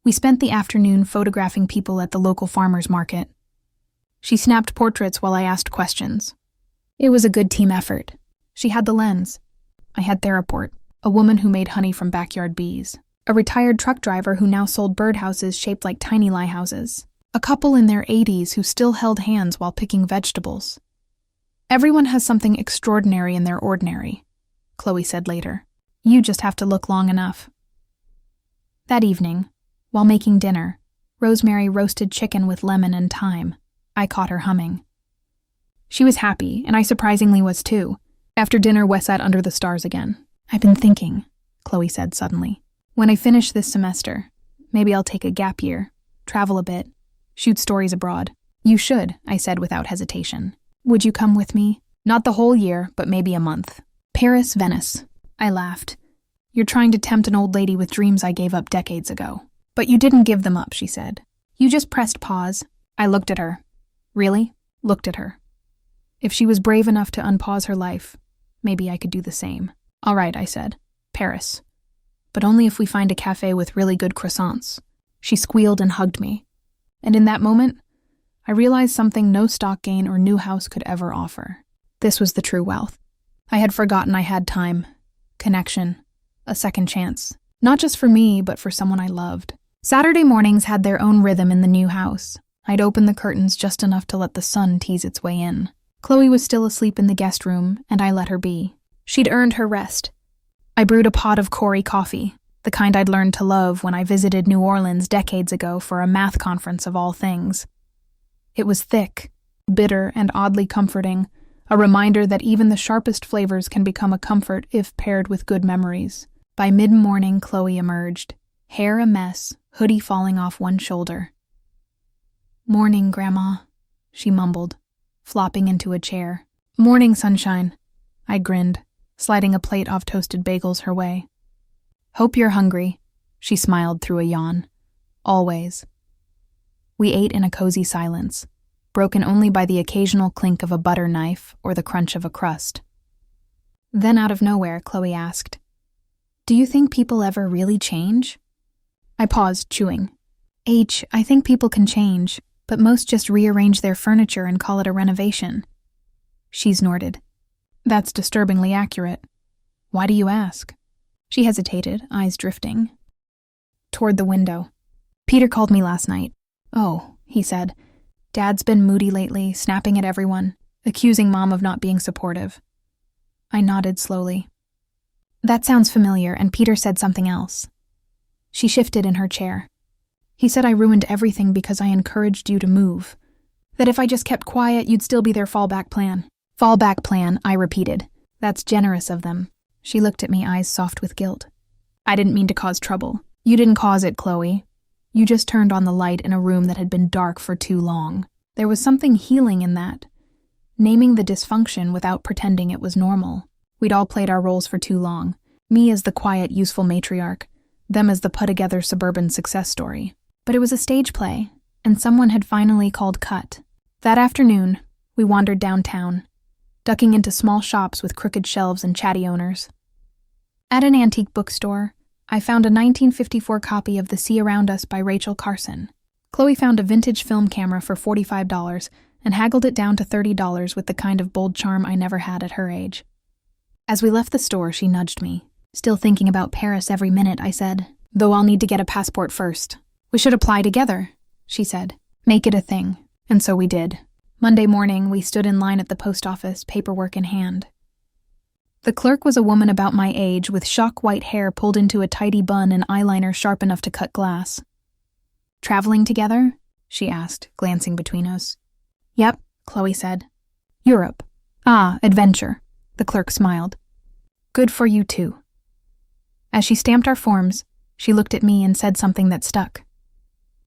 We spent the afternoon photographing people at the local farmer's market. She snapped portraits while I asked questions. It was a good team effort. She had the lens. I had Theraport, a woman who made honey from backyard bees. A retired truck driver who now sold birdhouses shaped like tiny lighthouses. A couple in their 80s who still held hands while picking vegetables. "Everyone has something extraordinary in their ordinary," Chloe said later. "You just have to look long enough." That evening, while making dinner, Rosemary roasted chicken with lemon and thyme. I caught her humming. She was happy, and I surprisingly was too. After dinner, Wes sat under the stars again. "I've been thinking," Chloe said suddenly. "When I finish this semester, maybe I'll take a gap year, travel a bit, shoot stories abroad." "You should," I said without hesitation. "Would you come with me?" "Not the whole year, but maybe a month." "Paris, Venice." I laughed. "You're trying to tempt an old lady with dreams I gave up decades ago." "But you didn't give them up," she said. "You just pressed pause." I looked at her. Really? Looked at her. If she was brave enough to unpause her life, maybe I could do the same. "All right," I said. "Paris. But only if we find a cafe with really good croissants." She squealed and hugged me. And in that moment, I realized something no stock gain or new house could ever offer. This was the true wealth. I had forgotten I had time, connection, a second chance. Not just for me, but for someone I loved. Saturday mornings had their own rhythm in the new house. I'd open the curtains just enough to let the sun tease its way in. Chloe was still asleep in the guest room, and I let her be. She'd earned her rest. I brewed a pot of Corey coffee, the kind I'd learned to love when I visited New Orleans decades ago for a math conference of all things. It was thick, bitter, and oddly comforting, a reminder that even the sharpest flavors can become a comfort if paired with good memories. By mid-morning, Chloe emerged, hair a mess, hoodie falling off one shoulder. "Morning, Grandma," she mumbled, flopping into a chair. "Morning, sunshine," I grinned, sliding a plate of toasted bagels her way. "Hope you're hungry," she smiled through a yawn. "Always." We ate in a cozy silence, broken only by the occasional clink of a butter knife or the crunch of a crust. Then out of nowhere, Chloe asked, "Do you think people ever really change?" I paused, chewing. I think people can change, but most just rearrange their furniture and call it a renovation." She snorted. "That's disturbingly accurate. Why do you ask?" She hesitated, eyes drifting toward the window. "Peter called me last night." "Oh," he said. "Dad's been moody lately, snapping at everyone, accusing Mom of not being supportive." I nodded slowly. "That sounds familiar, and Peter said something else." She shifted in her chair. "He said I ruined everything because I encouraged you to move. That if I just kept quiet, you'd still be their fallback plan." "Fallback plan," I repeated. "That's generous of them." She looked at me, eyes soft with guilt. "I didn't mean to cause trouble." "You didn't cause it, Chloe. You just turned on the light in a room that had been dark for too long." There was something healing in that. Naming the dysfunction without pretending it was normal. We'd all played our roles for too long. Me as the quiet, useful matriarch, them as the put-together suburban success story. But it was a stage play, and someone had finally called cut. That afternoon, we wandered downtown, ducking into small shops with crooked shelves and chatty owners. At an antique bookstore, I found a 1954 copy of The Sea Around Us by Rachel Carson. Chloe found a vintage film camera for $45 and haggled it down to $30 with the kind of bold charm I never had at her age. As we left the store, she nudged me. "Still thinking about Paris every minute," I said, "though I'll need to get a passport first." "We should apply together," she said. "Make it a thing." And so we did. Monday morning, we stood in line at the post office, paperwork in hand. The clerk was a woman about my age with shock white hair pulled into a tidy bun and eyeliner sharp enough to cut glass. "Traveling together?" she asked, glancing between us. "Yep," Chloe said. "Europe." "Ah, adventure." The clerk smiled. "Good for you too." As she stamped our forms, she looked at me and said something that stuck.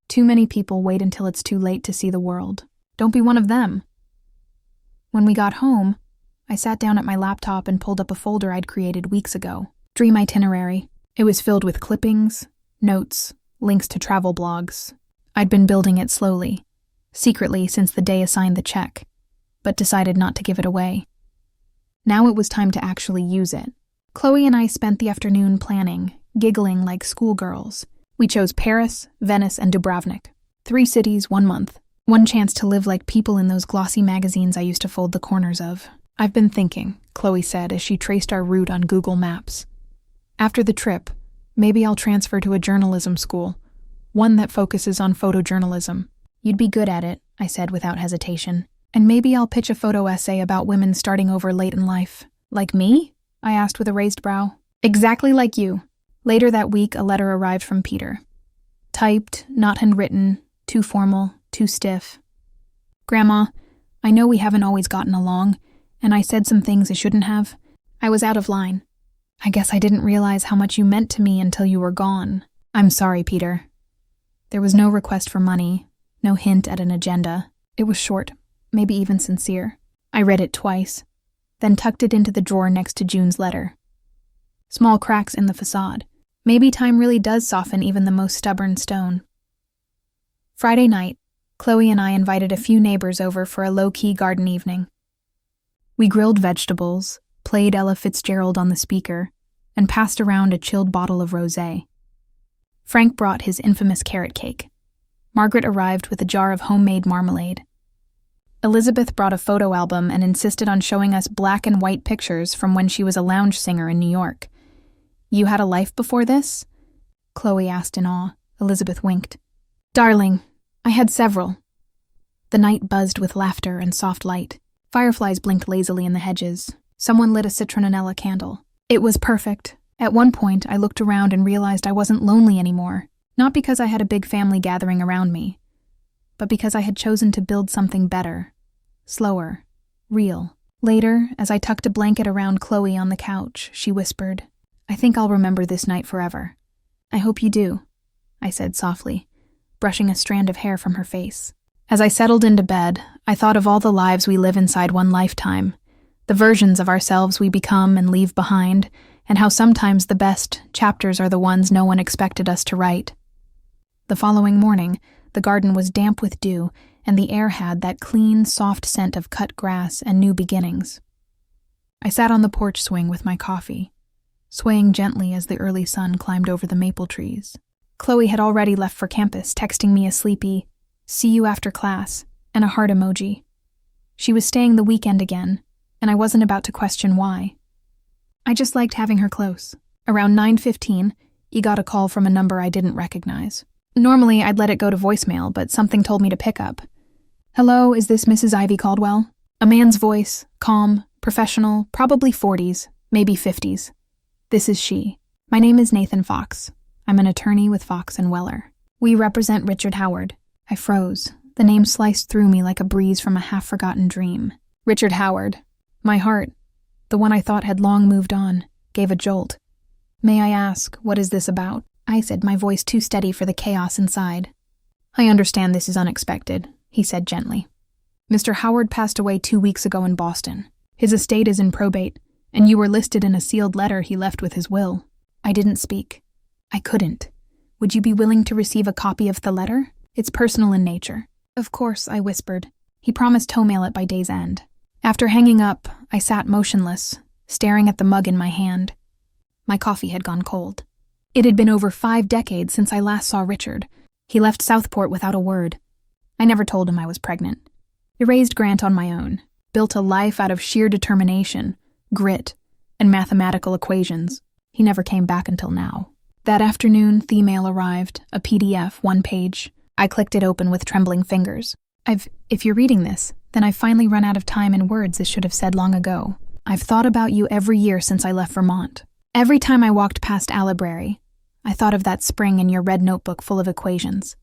"Too many people wait until it's too late to see the world. Don't be one of them." When we got home, I sat down at my laptop and pulled up a folder I'd created weeks ago. Dream itinerary. It was filled with clippings, notes, links to travel blogs. I'd been building it slowly, secretly since the day assigned the check, but decided not to give it away. Now it was time to actually use it. Chloe and I spent the afternoon planning, giggling like schoolgirls. We chose Paris, Venice, and Dubrovnik. 3 cities, 1 month. One chance to live like people in those glossy magazines I used to fold the corners of. "I've been thinking," Chloe said as she traced our route on Google Maps. "After the trip, maybe I'll transfer to a journalism school, one that focuses on photojournalism." "You'd be good at it," I said without hesitation. "And maybe I'll pitch a photo essay about women starting over late in life." "Like me?" I asked with a raised brow. "Exactly like you." Later that week, a letter arrived from Peter. Typed, not handwritten, too formal, too stiff. "Grandma, I know we haven't always gotten along, and I said some things I shouldn't have. I was out of line. I guess I didn't realize how much you meant to me until you were gone. I'm sorry, Peter." There was no request for money, no hint at an agenda. It was short, maybe even sincere. I read it twice, then tucked it into the drawer next to June's letter. Small cracks in the facade. Maybe time really does soften even the most stubborn stone. Friday night, Chloe and I invited a few neighbors over for a low-key garden evening. We grilled vegetables, played Ella Fitzgerald on the speaker, and passed around a chilled bottle of rosé. Frank brought his infamous carrot cake. Margaret arrived with a jar of homemade marmalade. Elizabeth brought a photo album and insisted on showing us black and white pictures from when she was a lounge singer in New York. "You had a life before this?" Chloe asked in awe. Elizabeth winked. "Darling, I had several." The night buzzed with laughter and soft light. Fireflies blinked lazily in the hedges. Someone lit a citronella candle. It was perfect. At one point, I looked around and realized I wasn't lonely anymore. Not because I had a big family gathering around me, but because I had chosen to build something better. Slower. Real. Later, as I tucked a blanket around Chloe on the couch, she whispered, "I think I'll remember this night forever." "I hope you do," I said softly, brushing a strand of hair from her face. As I settled into bed, I thought of all the lives we live inside one lifetime, the versions of ourselves we become and leave behind, and how sometimes the best chapters are the ones no one expected us to write. The following morning, The garden was damp with dew, and the air had that clean, soft scent of cut grass and new beginnings. I sat on the porch swing with my coffee, swaying gently as the early sun climbed over the maple trees. Chloe had already left for campus, texting me a sleepy, "See you after class," and a heart emoji. She was staying the weekend again, and I wasn't about to question why. I just liked having her close. Around 9:15, he got a call from a number I didn't recognize. Normally, I'd let it go to voicemail, but something told me to pick up. "Hello, is this Mrs. Ivy Caldwell?" A man's voice, calm, professional, probably 40s, maybe 50s. "This is she. My name is Nathan Fox. I'm an attorney with Fox and Weller. We represent Richard Howard." I froze. The name sliced through me like a breeze from a half-forgotten dream. Richard Howard. My heart, the one I thought had long moved on, gave a jolt. "May I ask, what is this about?" I said, my voice too steady for the chaos inside. "I understand this is unexpected," he said gently. "Mr. Howard passed away 2 weeks ago in Boston. His estate is in probate, and you were listed in a sealed letter he left with his will." I didn't speak. I couldn't. "Would you be willing to receive a copy of the letter? It's personal in nature." "Of course," I whispered. He promised to mail it by day's end. After hanging up, I sat motionless, staring at the mug in my hand. My coffee had gone cold. It had been over 5 decades since I last saw Richard. He left Southport without a word. I never told him I was pregnant. I raised Grant on my own, built a life out of sheer determination, grit, and mathematical equations. He never came back until now. That afternoon, the mail arrived, a PDF, 1 page. I clicked it open with trembling fingers. If you're reading this, then I've finally run out of time and words this should have said long ago. I've thought about you every year since I left Vermont. Every time I walked past Alibrary, I thought of that spring in your red notebook full of equations.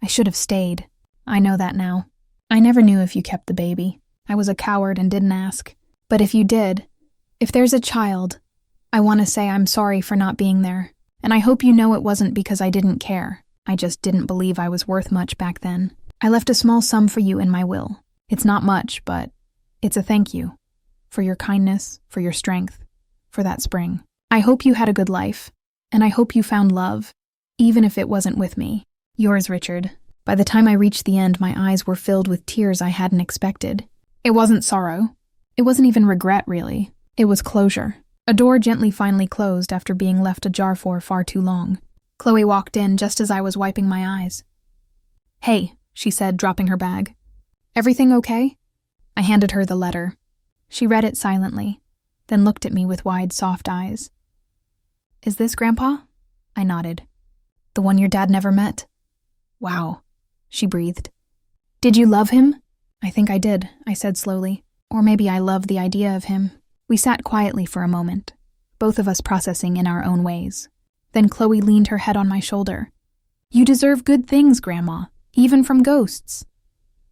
I should have stayed. I know that now. I never knew if you kept the baby. I was a coward and didn't ask. But if you did, if there's a child, I want to say I'm sorry for not being there. And I hope you know it wasn't because I didn't care. I just didn't believe I was worth much back then. I left a small sum for you in my will. It's not much, but it's a thank you. For your kindness, for your strength, for that spring. I hope you had a good life, and I hope you found love, even if it wasn't with me. Yours, Richard. By the time I reached the end, my eyes were filled with tears I hadn't expected. It wasn't sorrow. It wasn't even regret, really. It was closure. A door gently finally closed after being left ajar for far too long. Chloe walked in just as I was wiping my eyes. "Hey," she said, dropping her bag. "Everything okay?" I handed her the letter. She read it silently, then looked at me with wide, soft eyes. "Is this Grandpa?" I nodded. "The one your dad never met?" "Wow," she breathed. "Did you love him?" "I think I did," I said slowly. "Or maybe I loved the idea of him." We sat quietly for a moment, both of us processing in our own ways. Then Chloe leaned her head on my shoulder. "You deserve good things, Grandma, even from ghosts."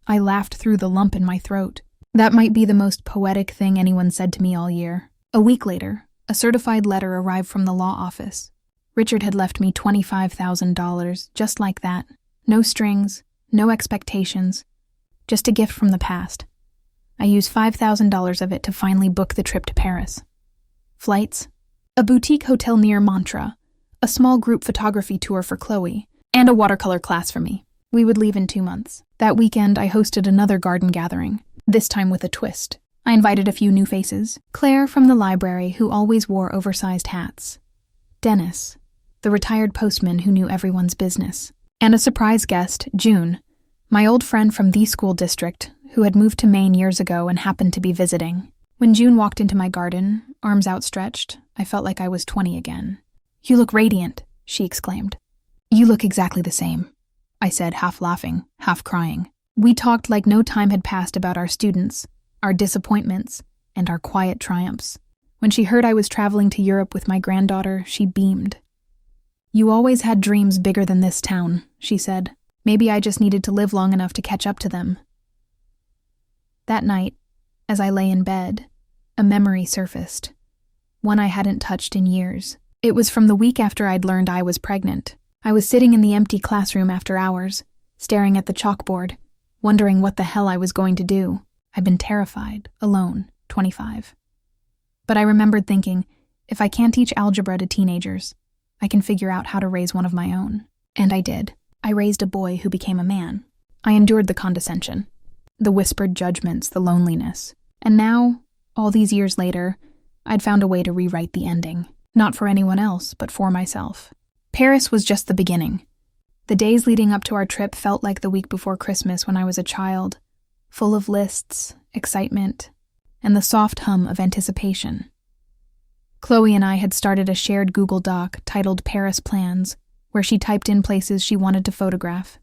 I laughed through the lump in my throat. That might be the most poetic thing anyone said to me all year. A week later, a certified letter arrived from the law office. Richard had left me $25,000, just like that. No strings, no expectations, just a gift from the past. I used $5,000 of it to finally book the trip to Paris. Flights, a boutique hotel near Mantra, a small group photography tour for Chloe, and a watercolor class for me. We would leave in 2 months. That weekend, I hosted another garden gathering, this time with a twist. I invited a few new faces. Claire from the library, who always wore oversized hats. Dennis, the retired postman who knew everyone's business. And a surprise guest, June, my old friend from the school district, who had moved to Maine years ago and happened to be visiting. When June walked into my garden, arms outstretched, I felt like I was 20 again. "You look radiant," she exclaimed. "You look exactly the same," I said, half laughing, half crying. We talked like no time had passed about our students, our disappointments, and our quiet triumphs. When she heard I was traveling to Europe with my granddaughter, she beamed. "You always had dreams bigger than this town," she said. "Maybe I just needed to live long enough to catch up to them." That night, as I lay in bed, a memory surfaced, one I hadn't touched in years. It was from the week after I'd learned I was pregnant. I was sitting in the empty classroom after hours, staring at the chalkboard, wondering what the hell I was going to do. I'd been terrified, alone, 25. But I remembered thinking, if I can't teach algebra to teenagers, I can figure out how to raise one of my own. And I did. I raised a boy who became a man. I endured the condescension, the whispered judgments, the loneliness. And now, all these years later, I'd found a way to rewrite the ending. Not for anyone else, but for myself. Paris was just the beginning. The days leading up to our trip felt like the week before Christmas when I was a child, full of lists, excitement, and the soft hum of anticipation. Chloe and I had started a shared Google Doc titled Paris Plans, where she typed in places she wanted to photograph.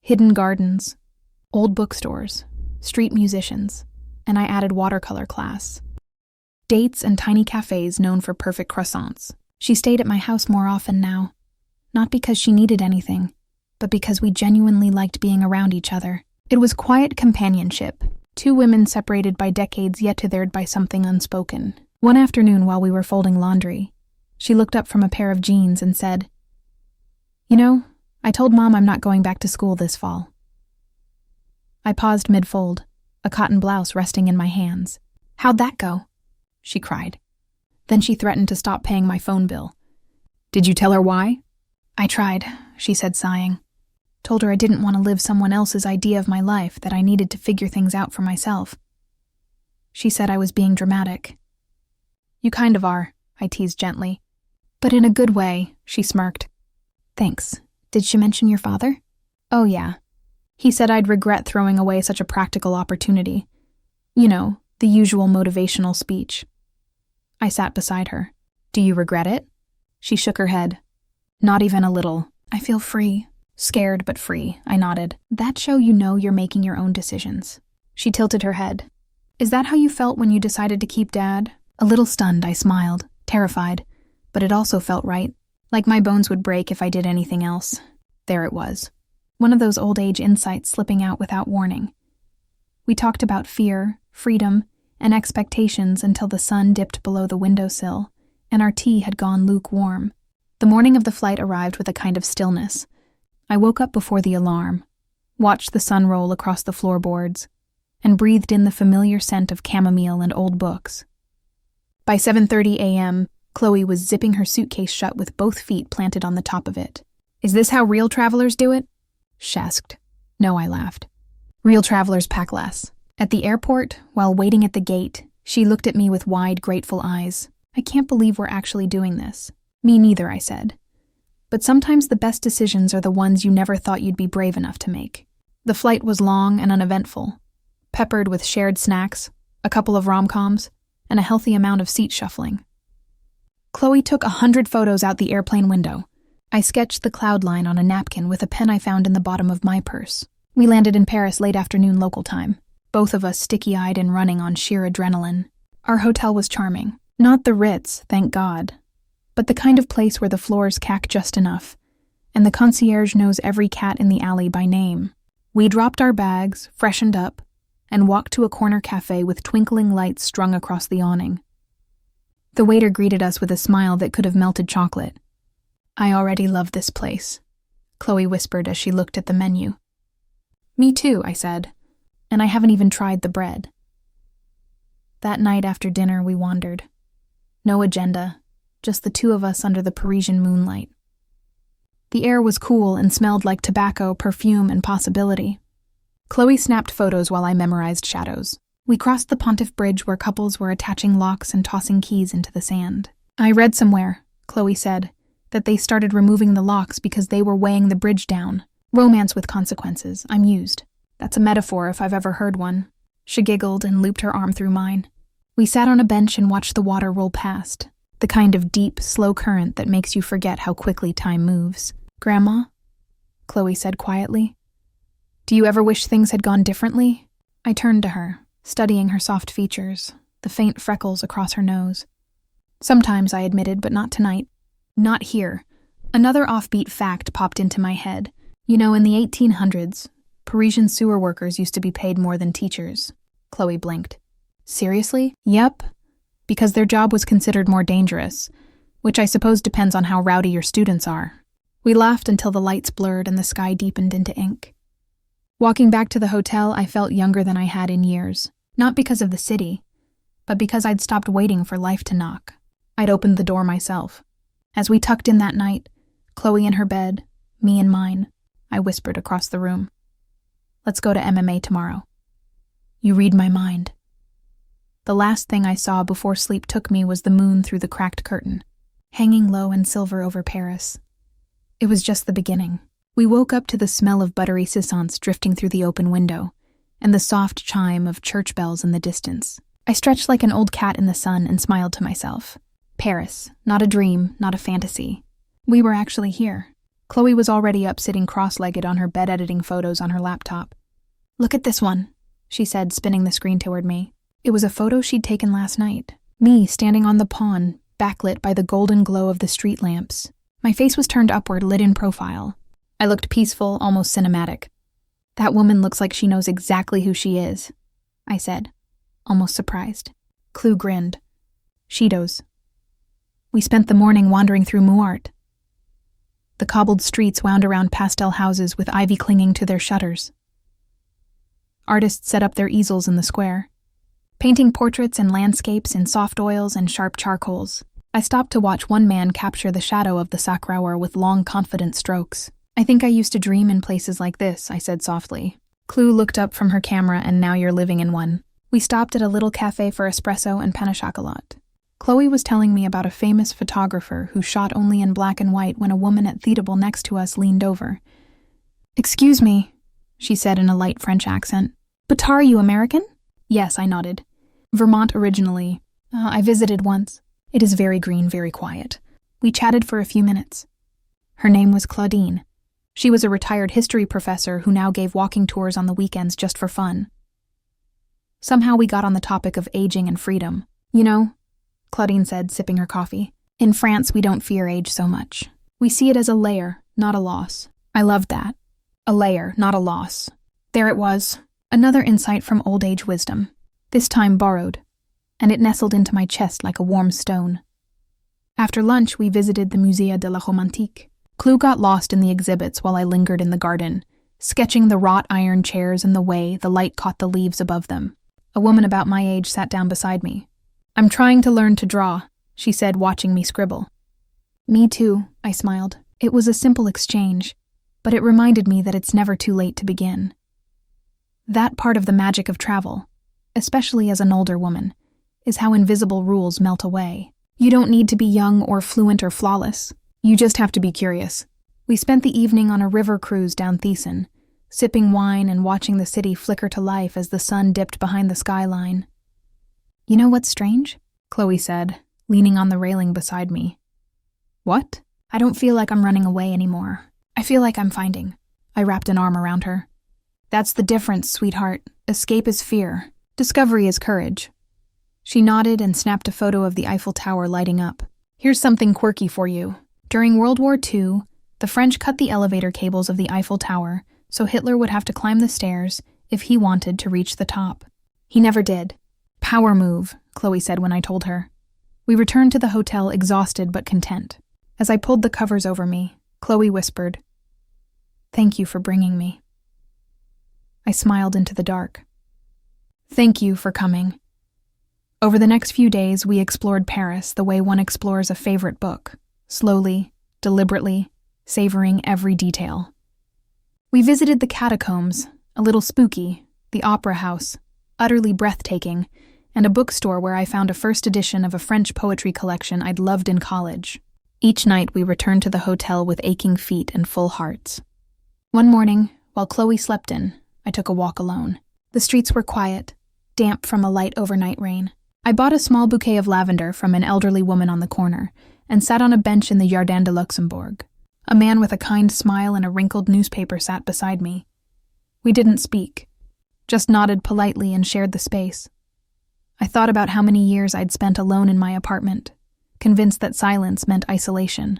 Hidden gardens, old bookstores, street musicians, and I added watercolor class. Dates and tiny cafes known for perfect croissants. She stayed at my house more often now, not because she needed anything, but because we genuinely liked being around each other. It was quiet companionship, two women separated by decades yet tethered by something unspoken. One afternoon while we were folding laundry, she looked up from a pair of jeans and said, "You know, I told Mom I'm not going back to school this fall." I paused mid-fold, a cotton blouse resting in my hands. "How'd that go?" she cried. Then she threatened to stop paying my phone bill. "Did you tell her why?" "I tried," she said, sighing. "Told her I didn't want to live someone else's idea of my life, that I needed to figure things out for myself." She said I was being dramatic. "You kind of are," I teased gently. "But in a good way," she smirked. "Thanks. Did she mention your father?" "Oh, yeah. He said I'd regret throwing away such a practical opportunity. You know, the usual motivational speech." I sat beside her. "Do you regret it?" She shook her head. "Not even a little. I feel free. Scared but free," I nodded. "That show you know you're making your own decisions." She tilted her head. "Is that how you felt when you decided to keep Dad?" A little stunned, I smiled, terrified, but it also felt right. Like my bones would break if I did anything else. There it was. One of those old age insights slipping out without warning. We talked about fear, freedom, and expectations until the sun dipped below the windowsill, and our tea had gone lukewarm. The morning of the flight arrived with a kind of stillness. I woke up before the alarm, watched the sun roll across the floorboards, and breathed in the familiar scent of chamomile and old books. By 7:30 a.m., Chloe was zipping her suitcase shut with both feet planted on the top of it. "Is this how real travelers do it?" she asked. "No," I laughed. "Real travelers pack less." At the airport, while waiting at the gate, she looked at me with wide, grateful eyes. "I can't believe we're actually doing this." "Me neither," I said. "But sometimes the best decisions are the ones you never thought you'd be brave enough to make." The flight was long and uneventful, peppered with shared snacks, a couple of rom-coms, and a healthy amount of seat shuffling. Chloe took 100 photos out the airplane window. I sketched the cloud line on a napkin with a pen I found in the bottom of my purse. We landed in Paris late afternoon local time, both of us sticky-eyed and running on sheer adrenaline. Our hotel was charming. Not the Ritz, thank God, but the kind of place where the floors cack just enough, and the concierge knows every cat in the alley by name. We dropped our bags, freshened up, and walked to a corner cafe with twinkling lights strung across the awning. The waiter greeted us with a smile that could have melted chocolate. "I already love this place," Chloe whispered as she looked at the menu. "Me too," I said, "and I haven't even tried the bread." That night after dinner we wandered. No agenda, just the two of us under the Parisian moonlight. The air was cool and smelled like tobacco, perfume, and possibility. Chloe snapped photos while I memorized shadows. We crossed the Pontiff Bridge where couples were attaching locks and tossing keys into the sand. "I read somewhere," Chloe said, "that they started removing the locks because they were weighing the bridge down. Romance with consequences, I'm used. That's a metaphor if I've ever heard one." She giggled and looped her arm through mine. We sat on a bench and watched the water roll past, the kind of deep, slow current that makes you forget how quickly time moves. "Grandma?" Chloe said quietly. "Do you ever wish things had gone differently?" I turned to her, studying her soft features, the faint freckles across her nose. "Sometimes," I admitted, "but not tonight. Not here." Another offbeat fact popped into my head. You know, in the 1800s, Parisian sewer workers used to be paid more than teachers. Chloe blinked. "Seriously?" "Yep. Because their job was considered more dangerous, which I suppose depends on how rowdy your students are." We laughed until the lights blurred and the sky deepened into ink. Walking back to the hotel, I felt younger than I had in years. Not because of the city, but because I'd stopped waiting for life to knock. I'd opened the door myself. As we tucked in that night, Chloe in her bed, me in mine, I whispered across the room. Let's go to MMA tomorrow. You read my mind. The last thing I saw before sleep took me was the moon through the cracked curtain, hanging low and silver over Paris. It was just the beginning. We woke up to the smell of buttery sissons drifting through the open window, and the soft chime of church bells in the distance. I stretched like an old cat in the sun and smiled to myself. Paris, not a dream, not a fantasy. We were actually here. Chloe was already up sitting cross-legged on her bed editing photos on her laptop. Look at this one, she said, spinning the screen toward me. It was a photo she'd taken last night. Me standing on the pond, backlit by the golden glow of the street lamps. My face was turned upward, lit in profile. I looked peaceful, almost cinematic. That woman looks like she knows exactly who she is, I said, almost surprised. Chloe grinned. She does. We spent the morning wandering through Muart. The cobbled streets wound around pastel houses with ivy clinging to their shutters. Artists set up their easels in the square, painting portraits and landscapes in soft oils and sharp charcoals. I stopped to watch one man capture the shadow of the Sacrauer with long, confident strokes. I think I used to dream in places like this, I said softly. Chloe looked up from her camera, and now you're living in one. We stopped at a little cafe for espresso and pain au chocolat. Chloe was telling me about a famous photographer who shot only in black and white when a woman at the table next to us leaned over. Excuse me, she said in a light French accent. But are you American? Yes, I nodded. Vermont originally. I visited once. It is very green, very quiet. We chatted for a few minutes. Her name was Claudine. She was a retired history professor who now gave walking tours on the weekends just for fun. Somehow we got on the topic of aging and freedom. You know, Claudine said, sipping her coffee, in France we don't fear age so much. We see it as a layer, not a loss. I loved that. A layer, not a loss. There it was, another insight from old age wisdom, this time borrowed, and it nestled into my chest like a warm stone. After lunch, we visited the Musée de la Romantique. Chloe got lost in the exhibits while I lingered in the garden, sketching the wrought iron chairs and the way the light caught the leaves above them. A woman about my age sat down beside me. I'm trying to learn to draw, she said, watching me scribble. Me too, I smiled. It was a simple exchange, but it reminded me that it's never too late to begin. That part of the magic of travel, especially as an older woman, is how invisible rules melt away. You don't need to be young or fluent or flawless. You just have to be curious. We spent the evening on a river cruise down Thiessen, sipping wine and watching the city flicker to life as the sun dipped behind the skyline. You know what's strange? Chloe said, leaning on the railing beside me. What? I don't feel like I'm running away anymore. I feel like I'm finding. I wrapped an arm around her. That's the difference, sweetheart. Escape is fear. Discovery is courage. She nodded and snapped a photo of the Eiffel Tower lighting up. Here's something quirky for you. During World War II, the French cut the elevator cables of the Eiffel Tower so Hitler would have to climb the stairs if he wanted to reach the top. He never did. Power move, Chloe said when I told her. We returned to the hotel exhausted but content. As I pulled the covers over me, Chloe whispered, "Thank you for bringing me." I smiled into the dark. Thank you for coming. Over the next few days, we explored Paris the way one explores a favorite book, slowly, deliberately, savoring every detail. We visited the catacombs, a little spooky, the opera house, utterly breathtaking, and a bookstore where I found a first edition of a French poetry collection I'd loved in college. Each night we returned to the hotel with aching feet and full hearts. One morning, while Chloe slept in, I took a walk alone. The streets were quiet, damp from a light overnight rain. I bought a small bouquet of lavender from an elderly woman on the corner and sat on a bench in the Jardin de Luxembourg. A man with a kind smile and a wrinkled newspaper sat beside me. We didn't speak, just nodded politely and shared the space. I thought about how many years I'd spent alone in my apartment, convinced that silence meant isolation.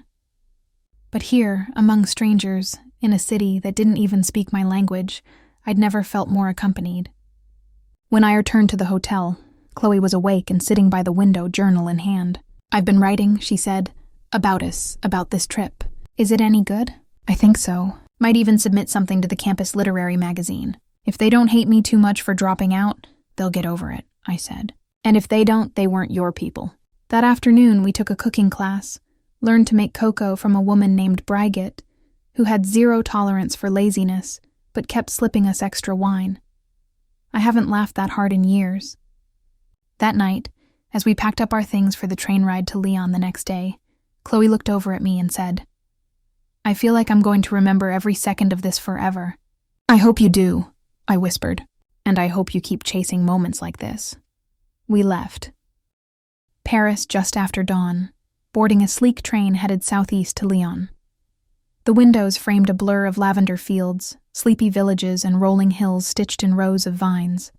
But here, among strangers, in a city that didn't even speak my language, I'd never felt more accompanied. When I returned to the hotel, Chloe was awake and sitting by the window, journal in hand. "I've been writing," she said, "about us, about this trip. Is it any good?" "I think so. Might even submit something to the campus literary magazine. If they don't hate me too much for dropping out, they'll get over it," I said. "And if they don't, they weren't your people." That afternoon, we took a cooking class, learned to make cocoa from a woman named Brigitte, who had zero tolerance for laziness but kept slipping us extra wine. I haven't laughed that hard in years. That night, as we packed up our things for the train ride to Lyon the next day, Chloe looked over at me and said, "I feel like I'm going to remember every second of this forever." "I hope you do," I whispered, "and I hope you keep chasing moments like this." We left. Paris just after dawn, boarding a sleek train headed southeast to Lyon. The windows framed a blur of lavender fields, sleepy villages, and rolling hills stitched in rows of vines.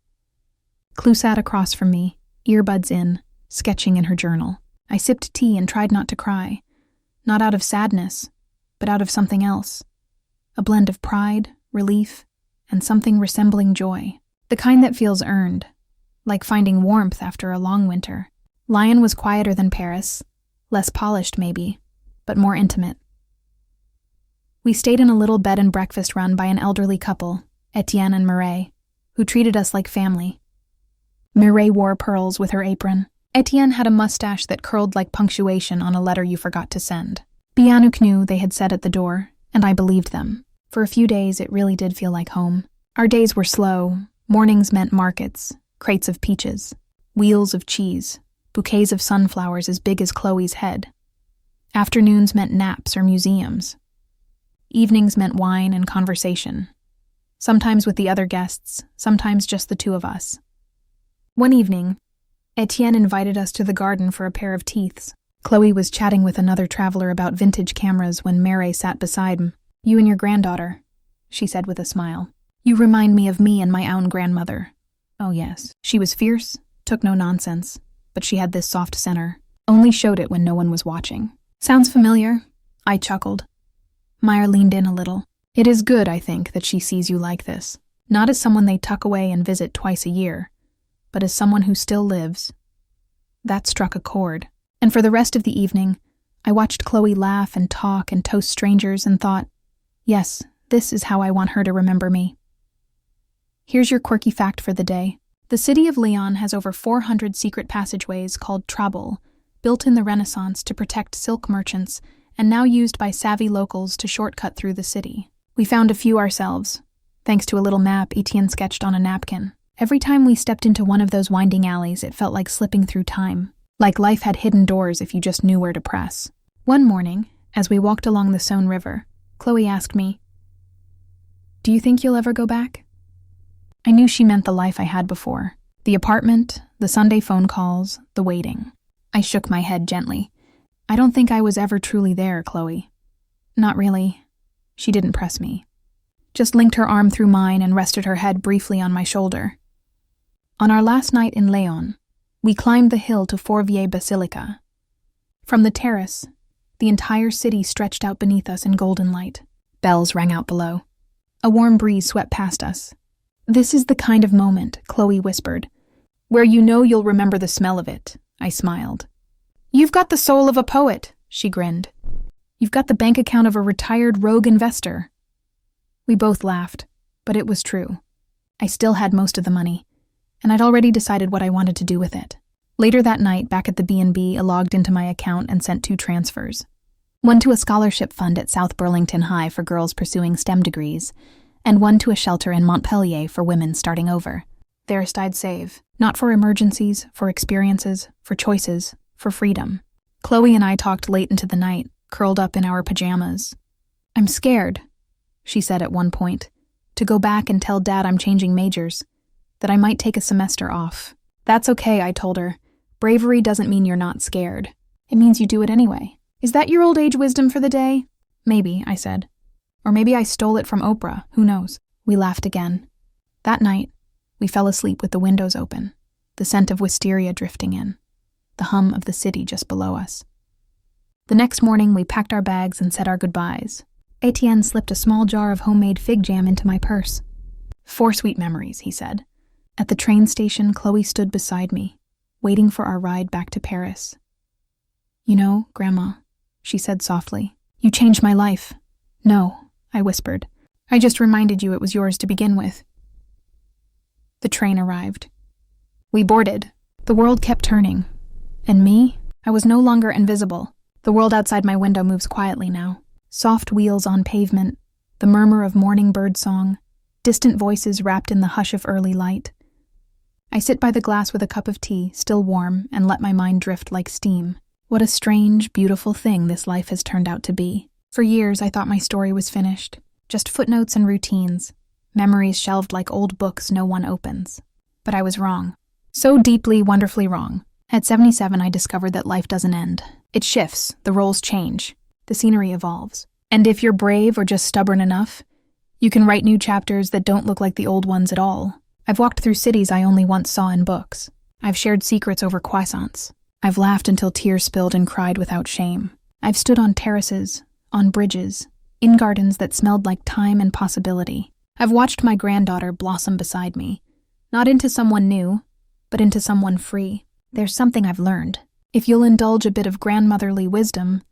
Clou sat across from me, earbuds in, sketching in her journal. I sipped tea and tried not to cry, not out of sadness, but out of something else. A blend of pride, relief, and something resembling joy. The kind that feels earned, like finding warmth after a long winter. Lyon was quieter than Paris, less polished maybe, but more intimate. We stayed in a little bed and breakfast run by an elderly couple, Etienne and Mireille, who treated us like family. Mireille wore pearls with her apron. Etienne had a mustache that curled like punctuation on a letter you forgot to send. Bianouk knew, they had said at the door, and I believed them. For a few days, it really did feel like home. Our days were slow. Mornings meant markets, crates of peaches, wheels of cheese, bouquets of sunflowers as big as Chloe's head. Afternoons meant naps or museums. Evenings meant wine and conversation. Sometimes with the other guests, sometimes just the two of us. One evening, Etienne invited us to the garden for a pair of teeths. Chloe was chatting with another traveler about vintage cameras when Mireille sat beside him. "You and your granddaughter," she said with a smile. "You remind me of me and my own grandmother." Oh yes, she was fierce, took no nonsense, but she had this soft center, only showed it when no one was watching. "Sounds familiar," I chuckled. Meyer leaned in a little. "It is good, I think, that she sees you like this. Not as someone they tuck away and visit twice a year, but as someone who still lives." That struck a chord. And for the rest of the evening, I watched Chloe laugh and talk and toast strangers and thought, yes, this is how I want her to remember me. Here's your quirky fact for the day. The city of Lyon has over 400 secret passageways called traboules, built in the Renaissance to protect silk merchants and now used by savvy locals to shortcut through the city. We found a few ourselves, thanks to a little map Etienne sketched on a napkin. Every time we stepped into one of those winding alleys, it felt like slipping through time, like life had hidden doors if you just knew where to press. One morning, as we walked along the Saône River, Chloe asked me, "Do you think you'll ever go back?" I knew she meant the life I had before. The apartment, the Sunday phone calls, the waiting. I shook my head gently. "I don't think I was ever truly there, Chloe." "Not really." She didn't press me. Just linked her arm through mine and rested her head briefly on my shoulder. On our last night in Lyon, we climbed the hill to Fourvière Basilica. From the terrace, the entire city stretched out beneath us in golden light. Bells rang out below. A warm breeze swept past us. "This is the kind of moment," Chloe whispered, "where you know you'll remember the smell of it." I smiled. "You've got the soul of a poet," she grinned. "You've got the bank account of a retired rogue investor." We both laughed, but it was true. I still had most of the money, and I'd already decided what I wanted to do with it. Later that night, back at the B&B, I logged into my account and sent 2 transfers. One to a scholarship fund at South Burlington High for girls pursuing STEM degrees, and one to a shelter in Montpellier for women starting over. There I'd save, not for emergencies, for experiences, for choices, for freedom. Chloe and I talked late into the night, curled up in our pajamas. "I'm scared," she said at one point, "to go back and tell Dad I'm changing majors, that I might take a semester off." "That's okay," I told her. "Bravery doesn't mean you're not scared. It means you do it anyway." "Is that your old age wisdom for the day?" "Maybe," I said. "Or maybe I stole it from Oprah, who knows?" We laughed again. That night, we fell asleep with the windows open, the scent of wisteria drifting in, the hum of the city just below us. The next morning, we packed our bags and said our goodbyes. Etienne slipped a small jar of homemade fig jam into my purse. "4 sweet memories," he said. At the train station, Chloe stood beside me, waiting for our ride back to Paris. "You know, Grandma," she said softly, "you changed my life." "No," I whispered. "I just reminded you it was yours to begin with." The train arrived. We boarded. The world kept turning. And me? I was no longer invisible. The world outside my window moves quietly now, Soft wheels on pavement, the murmur of morning birdsong, distant voices wrapped in the hush of early light. I sit by the glass with a cup of tea, still warm, and let my mind drift like steam. What a strange, beautiful thing this life has turned out to be. For years, I thought my story was finished. Just footnotes and routines, memories shelved like old books no one opens. But I was wrong. So deeply, wonderfully wrong. At 77, I discovered that life doesn't end. It shifts, the roles change, the scenery evolves. And if you're brave or just stubborn enough, you can write new chapters that don't look like the old ones at all. I've walked through cities I only once saw in books. I've shared secrets over croissants. I've laughed until tears spilled and cried without shame. I've stood on terraces, on bridges, in gardens that smelled like time and possibility. I've watched my granddaughter blossom beside me, not into someone new, but into someone free. There's something I've learned. If you'll indulge a bit of grandmotherly wisdom,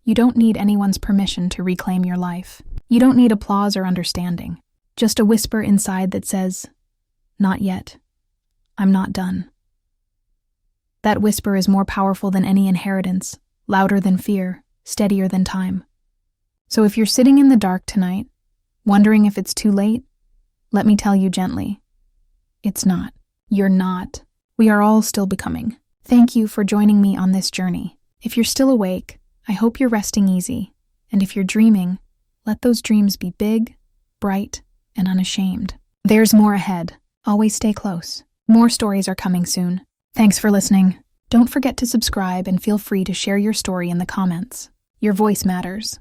you don't need anyone's permission to reclaim your life. You don't need applause or understanding. Just a whisper inside that says, "Not yet. I'm not done." That whisper is more powerful than any inheritance, louder than fear, steadier than time. So if you're sitting in the dark tonight, wondering if it's too late, let me tell you gently, it's not. You're not. We are all still becoming. Thank you for joining me on this journey. If you're still awake, I hope you're resting easy. And if you're dreaming, let those dreams be big, bright, and unashamed. There's more ahead. Always stay close. More stories are coming soon. Thanks for listening. Don't forget to subscribe and feel free to share your story in the comments. Your voice matters.